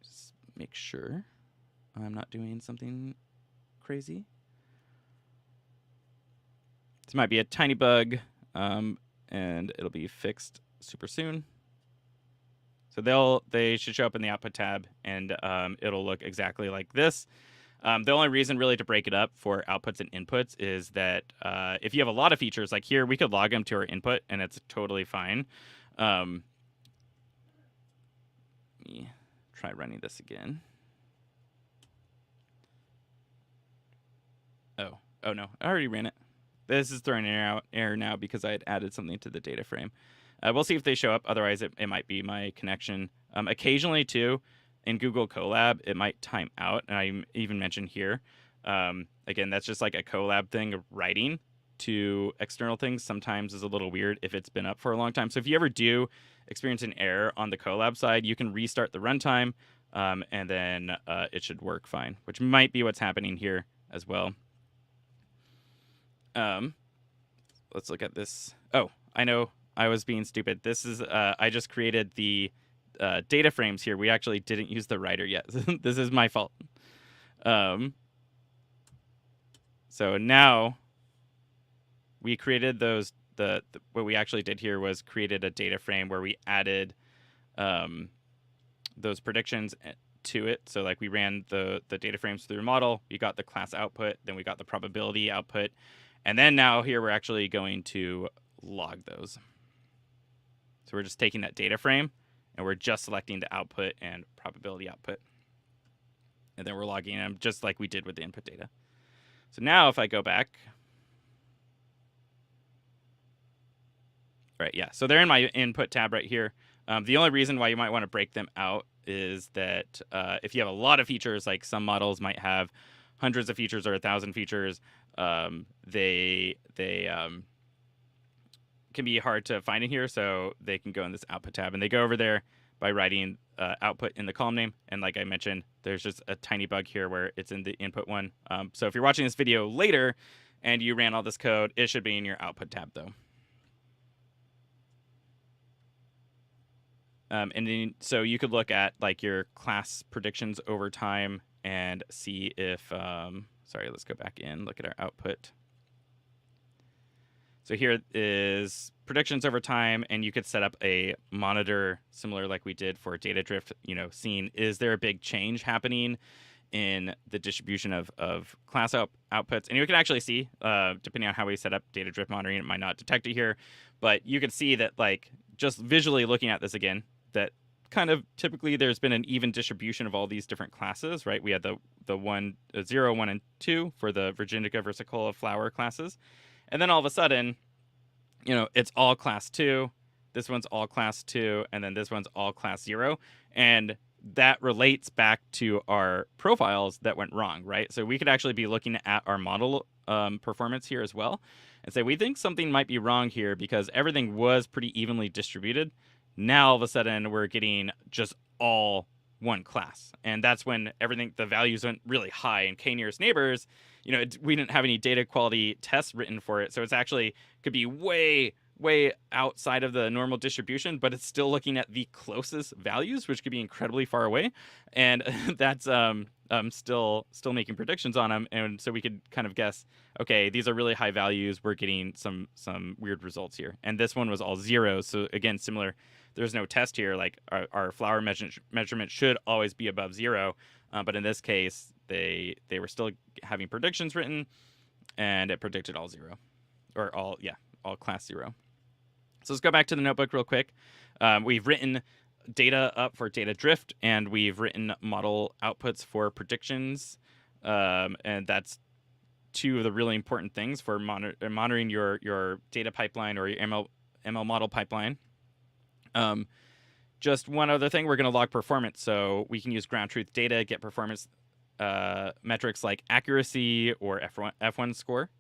Just make sure I'm not doing something crazy. This might be a tiny bug, and it'll be fixed super soon. So they should show up in the output tab, and it'll look exactly like this. The only reason really to break it up for outputs and inputs is that if you have a lot of features, like here, we could log them to our input, and it's totally fine. Let me try running this again. Oh no, I already ran it. This is throwing an error now because I had added something to the data frame. We'll see if they show up. Otherwise, it might be my connection. Occasionally, too, in Google Colab, it might time out. And I even mentioned here, again, that's just like a Colab thing of writing to external things. Sometimes is a little weird if it's been up for a long time. So if you ever do experience an error on the Colab side, you can restart the runtime, and then it should work fine, which might be what's happening here as well. Let's look at this. Oh, I know. I was being stupid. This is, I just created the data frames here. We actually didn't use the writer yet. This is my fault. So now we created those, what we actually did here was created a data frame where we added those predictions to it. So like we ran the data frames through the model, we got the class output, then we got the probability output. And then now here we're actually going to log those. So we're just taking that data frame, and we're just selecting the output and probability output. And then we're logging them just like we did with the input data. So now if I go back, right, yeah, so they're in my input tab right here. The only reason why you might want to break them out is that if you have a lot of features, like some models might have hundreds of features or 1,000 features, they can be hard to find in here, so they can go in this output tab, and they go over there by writing output in the column name. And like I mentioned, there's just a tiny bug here where it's in the input one. So if you're watching this video later and you ran all this code, it should be in your output tab though. And then, so you could look at like your class predictions over time and see if, sorry, let's go back in, look at our output. So here is predictions over time, and you could set up a monitor similar like we did for data drift, seeing is there a big change happening in the distribution of class outputs. And you can actually see, depending on how we set up data drift monitoring, it might not detect it here, but you can see that like just visually looking at this again, that kind of typically there's been an even distribution of all these different classes, right? We had the 0, 1, and 2 for the Virginica, Versicola, flower classes. And then all of a sudden, it's all class 2, this one's all class 2, and then this one's all class 0. And that relates back to our profiles that went wrong, right? So we could actually be looking at our model performance here as well and say, we think something might be wrong here because everything was pretty evenly distributed. Now all of a sudden we're getting just all one class. And that's when the values went really high. And k-nearest neighbors, we didn't have any data quality tests written for it. So it's actually could be way outside of the normal distribution, but it's still looking at the closest values, which could be incredibly far away. And that's still making predictions on them. And so we could kind of guess, okay, these are really high values. We're getting some weird results here. And this one was all zeros. So again, similar. There's no test here. Like our flower measurement should always be above 0. But in this case, they were still having predictions written, and it predicted all 0, or all class 0. So let's go back to the notebook real quick. We've written data up for data drift, and we've written model outputs for predictions. And that's two of the really important things for monitoring your data pipeline or your ML model pipeline. Just one other thing, we're going to log performance. So we can use ground truth data, get performance metrics like accuracy or F1 score.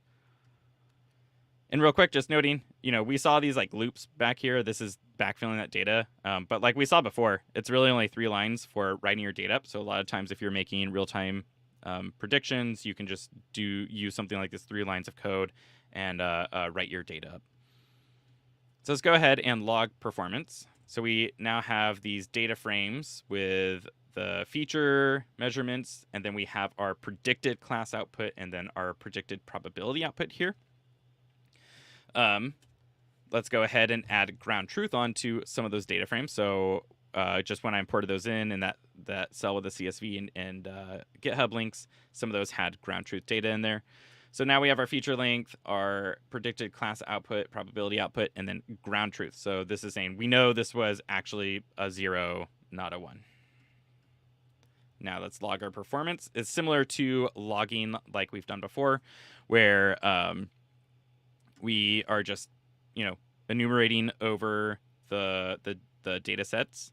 And real quick, just noting, we saw these like loops back here. This is backfilling that data. But like we saw before, it's really only 3 lines for writing your data up. So a lot of times if you're making real-time predictions, you can just use something like this 3 lines of code and write your data up. So let's go ahead and log performance. So we now have these data frames with the feature measurements, and then we have our predicted class output and then our predicted probability output here. Let's go ahead and add ground truth onto some of those data frames. So just when I imported those in that cell with the CSV and GitHub links, some of those had ground truth data in there. So now we have our feature length, our predicted class output, probability output, and then ground truth. So this is saying we know this was actually a 0, not a 1. Now let's log our performance. It's similar to logging like we've done before, where we are just, enumerating over the data sets.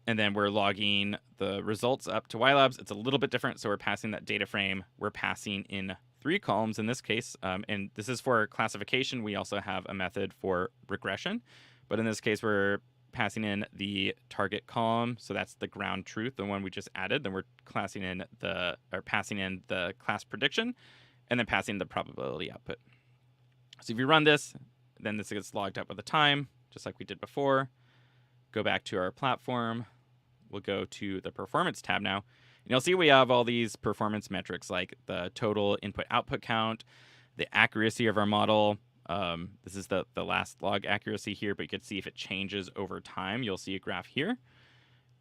And then we're logging the results up to YLabs. It's a little bit different. So we're passing that data frame. We're passing in 3 columns in this case. And this is for classification. We also have a method for regression. But in this case, we're passing in the target column. So that's the ground truth, the one we just added. Then we're passing in the class prediction, and then passing the probability output. So if you run this, then this gets logged up with the time, just like we did before. Go back to our platform. We'll go to the performance tab now. And you'll see we have all these performance metrics like the total input-output count, the accuracy of our model. This is the last log accuracy here, but you can see if it changes over time. You'll see a graph here.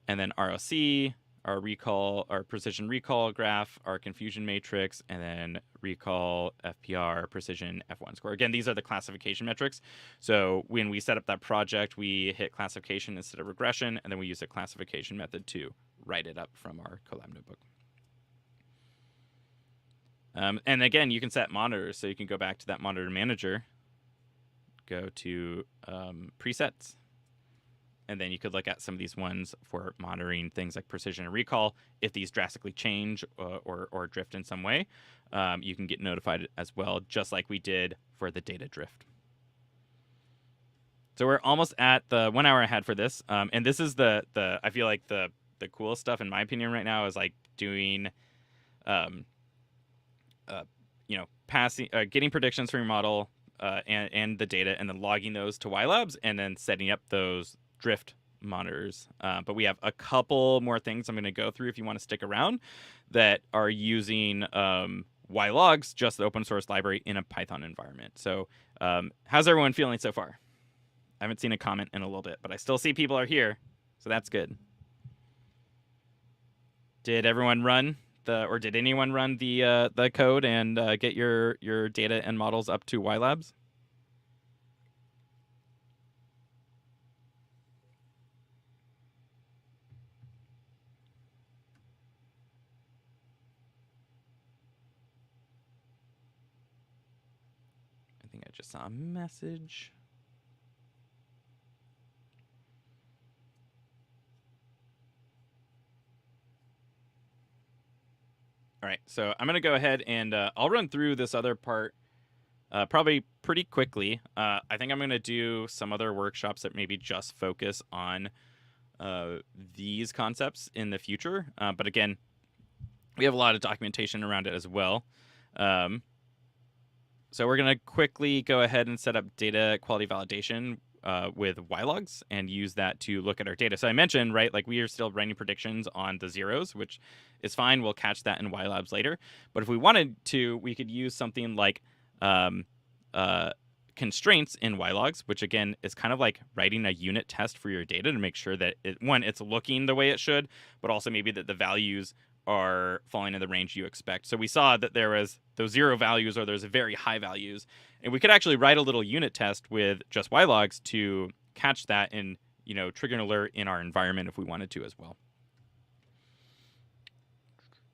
And then ROC, our recall, our precision recall graph, our confusion matrix, and then recall, FPR, precision, F1 score. Again, these are the classification metrics. So when we set up that project, we hit classification instead of regression, and then we use a classification method to write it up from our Colab notebook. And again, you can set monitors, so you can go back to that monitor manager, go to presets, and then you could look at some of these ones for monitoring things like precision and recall. If these drastically change or drift in some way, you can get notified as well, just like we did for the data drift. So we're almost at the 1 hour I had for this, and this is the I feel like the coolest stuff in my opinion right now is like doing, getting predictions from your model and the data, and then logging those to YLabs, and then setting up those drift monitors. But we have a couple more things I'm going to go through if you want to stick around that are using YLogs, just the open source library, in a Python environment. So how's everyone feeling so far? I haven't seen a comment in a little bit, but I still see people are here, so that's good. Did everyone run did anyone run the code and get your data and models up to YLabs? I think I just saw a message. All right, so I'm going to go ahead and I'll run through this other part probably pretty quickly. I think I'm going to do some other workshops that maybe just focus on these concepts in the future. But again, we have a lot of documentation around it as well. So we're going to quickly go ahead and set up data quality validation with YLogs and use that to look at our data. So I mentioned, right, like we are still running predictions on the zeros, which is fine. We'll catch that in YLabs later. But if we wanted to, we could use something like constraints in YLogs, which again is kind of like writing a unit test for your data to make sure that it's looking the way it should, but also maybe that the values are falling in the range you expect. So we saw that there was those zero values or there's very high values, and we could actually write a little unit test with just YLogs to catch that and trigger an alert in our environment if we wanted to as well.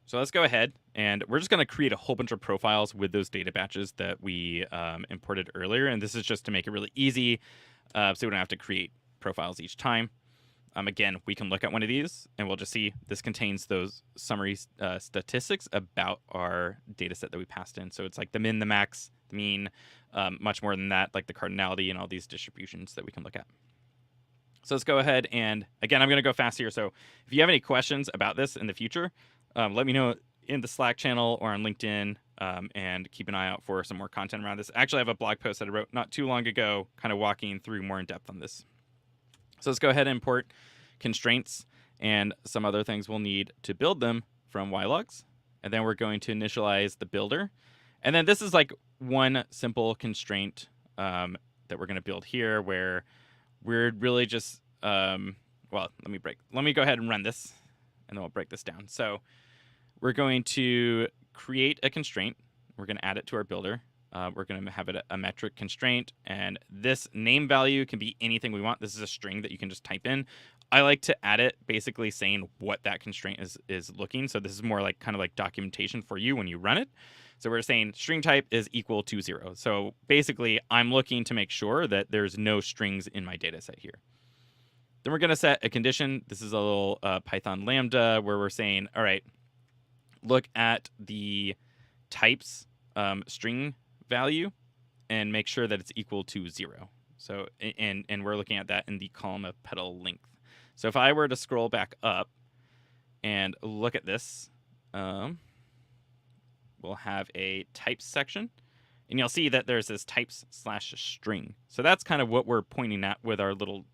So let's go ahead, and we're just going to create a whole bunch of profiles with those data batches that we imported earlier, and this is just to make it really easy so we don't have to create profiles each time. Again, we can look at one of these, and we'll just see this contains those summary statistics about our data set that we passed in. So it's like the min, the max, the mean, much more than that, like the cardinality and all these distributions that we can look at. So let's go ahead, and again, I'm going to go fast here. So if you have any questions about this in the future, let me know in the Slack channel or on LinkedIn, and keep an eye out for some more content around this. Actually, I have a blog post that I wrote not too long ago, kind of walking through more in depth on this. So let's go ahead and import constraints and some other things we'll need to build them from YLogs. And then we're going to initialize the builder. And then this is like one simple constraint that we're going to build here, where we're really just, let me go ahead and run this, and then we'll break this down. So we're going to create a constraint. We're going to add it to our builder. We're going to have it a metric constraint, and this name value can be anything we want. This is a string that you can just type in. I like to add it basically saying what that constraint is looking. So this is more like kind of like documentation for you when you run it. So we're saying string type is equal to 0. So basically, I'm looking to make sure that there's no strings in my data set here. Then we're going to set a condition. This is a little Python lambda where we're saying, all right, look at the types string value and make sure that it's equal to 0. So and we're looking at that in the column of petal length. So if I were to scroll back up and look at this, we'll have a types section, and you'll see that there's this types/string. So that's kind of what we're pointing at with our little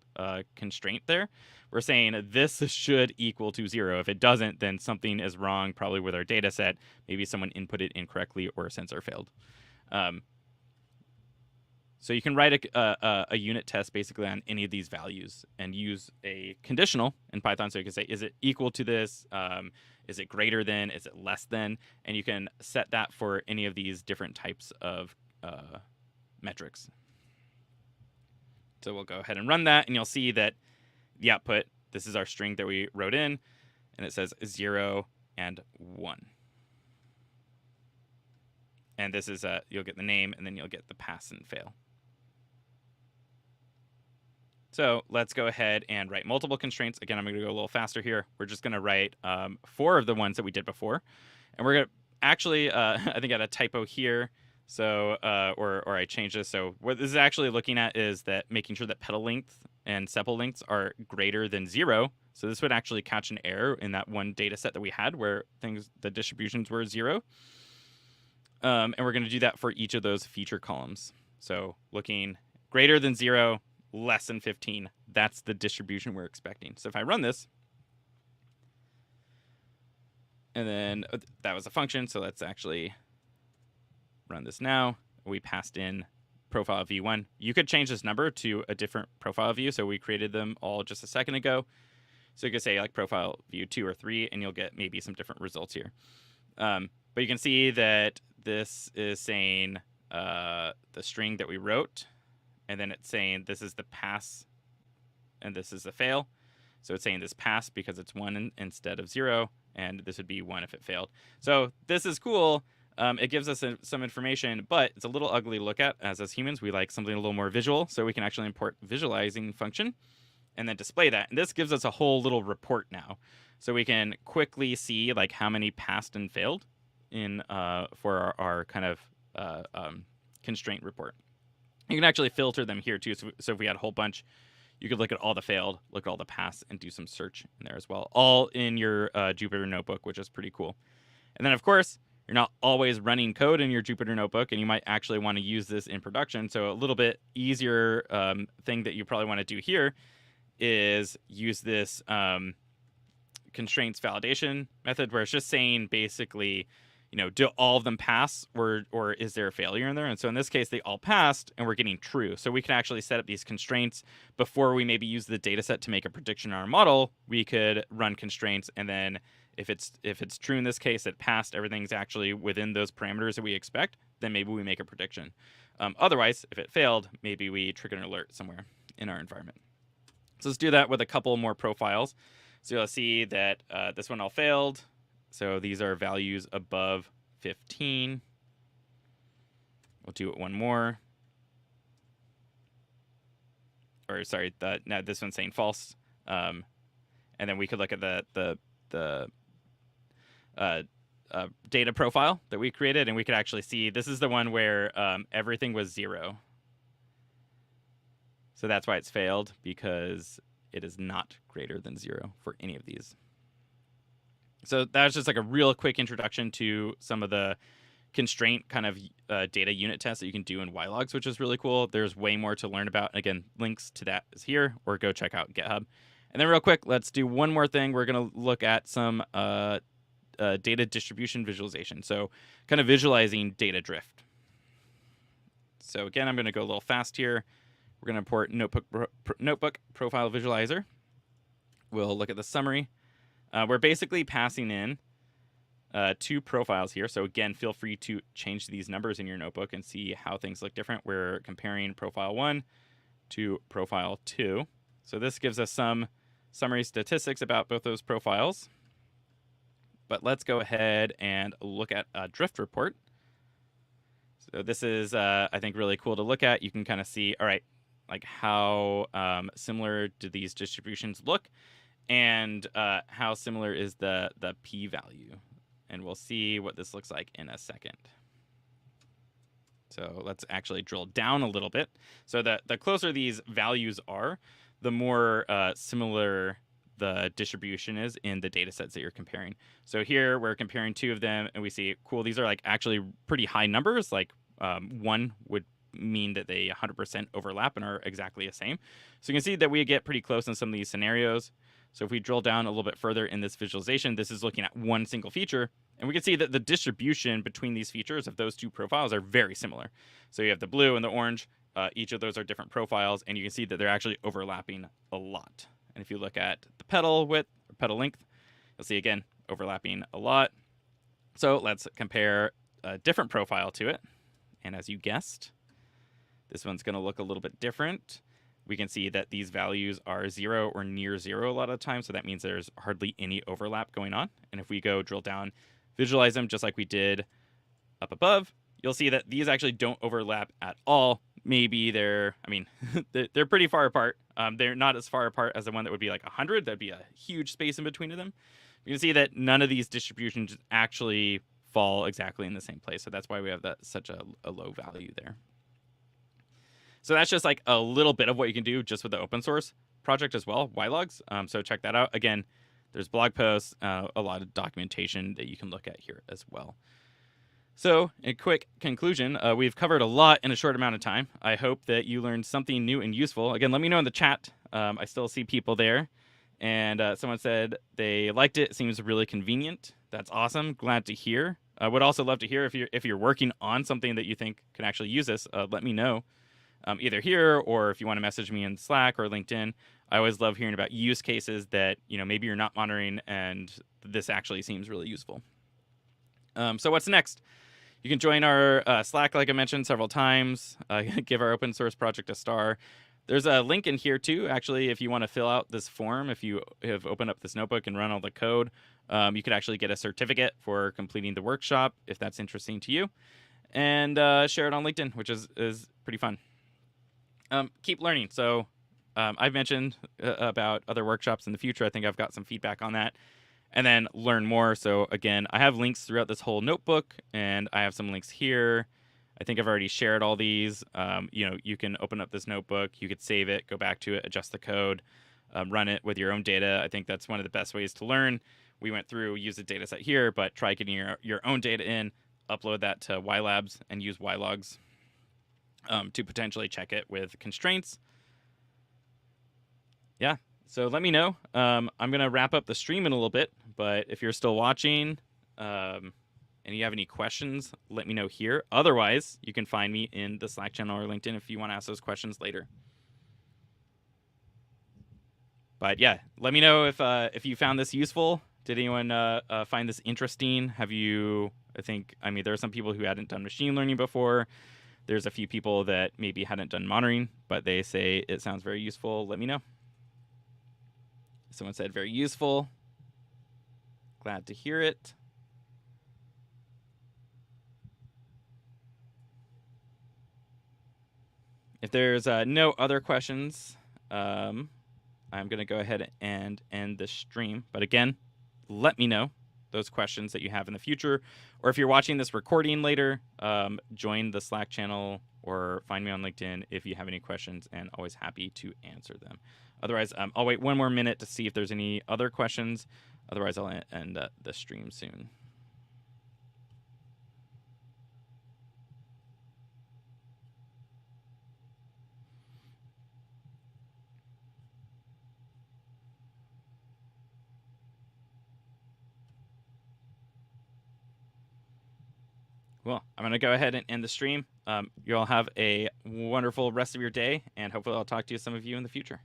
constraint there. We're saying this should equal to 0. If it doesn't, then something is wrong, probably with our data set. Maybe someone inputted incorrectly or a sensor failed. So you can write a unit test basically on any of these values and use a conditional in Python. So you can say, is it equal to this? Is it greater than? Is it less than? And you can set that for any of these different types of metrics. So we'll go ahead and run that, and you'll see that the output, this is our string that we wrote in, and it says 0 and 1. And this is you'll get the name, and then you'll get the pass and fail. So let's go ahead and write multiple constraints. Again, I'm going to go a little faster here. We're just going to write 4 of the ones that we did before. And we're going to actually, I think I had a typo here. So, or I changed this. So what this is actually looking at is that making sure that petal length and sepal lengths are greater than 0. So this would actually catch an error in that one data set that we had where the distributions were 0. And we're going to do that for each of those feature columns. So looking greater than 0, less than 15. That's the distribution we're expecting. So if I run this, and then that was a function, so let's actually run this now. We passed in profile v1. You could change this number to a different profile view, so we created them all just a second ago. So you could say like profile view 2 or 3, and you'll get maybe some different results here. But you can see that this is saying the string that we wrote, and then it's saying this is the pass and this is the fail. So it's saying this pass because it's 1 instead of 0, and this would be 1 if it failed. So this is cool. It gives us some information, but it's a little ugly to look at, as humans, we like something a little more visual. So we can actually import visualizing function and then display that. And this gives us a whole little report now. So we can quickly see like how many passed and failed in for our kind of constraint report. You can actually filter them here too. So if we had a whole bunch, you could look at all the failed, look at all the pass, and do some search in there as well. All in your Jupyter Notebook, which is pretty cool. And then, of course, you're not always running code in your Jupyter Notebook, and you might actually want to use this in production. So a little bit easier thing that you probably want to do here is use this constraints validation method, where it's just saying basically, do all of them pass, or is there a failure in there? And so in this case, they all passed, and we're getting true. So we can actually set up these constraints before we maybe use the data set to make a prediction on our model. We could run constraints, and then if it's true in this case, it passed, everything's actually within those parameters that we expect, then maybe we make a prediction. Otherwise, if it failed, maybe we trigger an alert somewhere in our environment. So let's do that with a couple more profiles. So you'll see that this one all failed. So these are values above 15. We'll do it one more. Or sorry, now this one's saying false. And then we could look at the data profile that we created, and we could actually see this is the one where everything was 0. So that's why it's failed, because it is not greater than 0 for any of these. So that's just like a real quick introduction to some of the constraint kind of data unit tests that you can do in YLogs, which is really cool. There's way more to learn about. Again, links to that is here, or go check out GitHub. And then real quick, let's do one more thing. We're going to look at some data distribution visualization. So kind of visualizing data drift. So again, I'm going to go a little fast here. We're going to import notebook profile visualizer. We'll look at the summary. We're basically passing in 2 profiles here. So again, feel free to change these numbers in your notebook and see how things look different. We're comparing profile 1 to profile 2. So this gives us some summary statistics about both those profiles. But let's go ahead and look at a drift report. So this is, I think, really cool to look at. You can kind of see, all right, like how similar do these distributions look? And how similar is the p-value? And we'll see what this looks like in a second. So let's actually drill down a little bit. So the closer these values are, the more similar the distribution is in the data sets that you're comparing. So here we're comparing 2 of them, and we see, cool, these are like actually pretty high numbers. Like 1 would mean that they 100% overlap and are exactly the same. So you can see that we get pretty close in some of these scenarios. So if we drill down a little bit further in this visualization, this is looking at one single feature, and we can see that the distribution between these features of those 2 profiles are very similar. So you have the blue and the orange. Each of those are different profiles, and you can see that they're actually overlapping a lot. And if you look at the petal width or petal length, you'll see, again, overlapping a lot. So let's compare a different profile to it. And as you guessed, this one's going to look a little bit different. We can see that these values are 0 or near 0 a lot of times, so that means there's hardly any overlap going on. And if we go drill down, visualize them just like we did up above, you'll see that these actually don't overlap at all. Maybe they're they're pretty far apart. They're not as far apart as the one that would be like 100. That'd be a huge space in between of them. You can see that none of these distributions actually fall exactly in the same place. So that's why we have that such a low value there. So that's just like a little bit of what you can do just with the open source project as well, ylogs. So check that out. Again, there's blog posts, a lot of documentation that you can look at here as well. So, in quick conclusion, we've covered a lot in a short amount of time. I hope that you learned something new and useful. Again, let me know in the chat. I still see people there. And someone said they liked it. It seems really convenient. That's awesome. Glad to hear. I would also love to hear if you're working on something that you think can actually use this. Let me know, either here or if you want to message me in Slack or LinkedIn. I always love hearing about use cases that maybe you're not monitoring and this actually seems really useful. So what's next? You can join our Slack, like I mentioned several times. Give our open source project a star. There's a link in here too, actually, if you want to fill out this form. If you have opened up this notebook and run all the code, you could actually get a certificate for completing the workshop, if that's interesting to you. And share it on LinkedIn, which is pretty fun. Keep learning. So I've mentioned about other workshops in the future. I think I've got some feedback on that. And then learn more. So again, I have links throughout this whole notebook, and I have some links here. I think I've already shared all these. You can open up this notebook, you could save it, go back to it, adjust the code, run it with your own data. I think that's one of the best ways to learn. We went through, use the data set here, but try getting your own data in, upload that to YLabs, and use ylogs to potentially check it with constraints. Yeah. So let me know. I'm going to wrap up the stream in a little bit, but if you're still watching and you have any questions, let me know here. Otherwise, you can find me in the Slack channel or LinkedIn if you want to ask those questions later. But yeah, let me know if you found this useful. Did anyone find this interesting? There are some people who hadn't done machine learning before. There's a few people that maybe hadn't done monitoring, but they say it sounds very useful. Let me know. Someone said very useful. Glad to hear it. If there's no other questions, I'm going to go ahead and end the stream. But again, let me know those questions that you have in the future. Or if you're watching this recording later, join the Slack channel or find me on LinkedIn if you have any questions, and always happy to answer them. Otherwise, I'll wait one more minute to see if there's any other questions. Otherwise, I'll end the stream soon. Well, I'm going to go ahead and end the stream. You all have a wonderful rest of your day, and hopefully I'll talk to some of you in the future.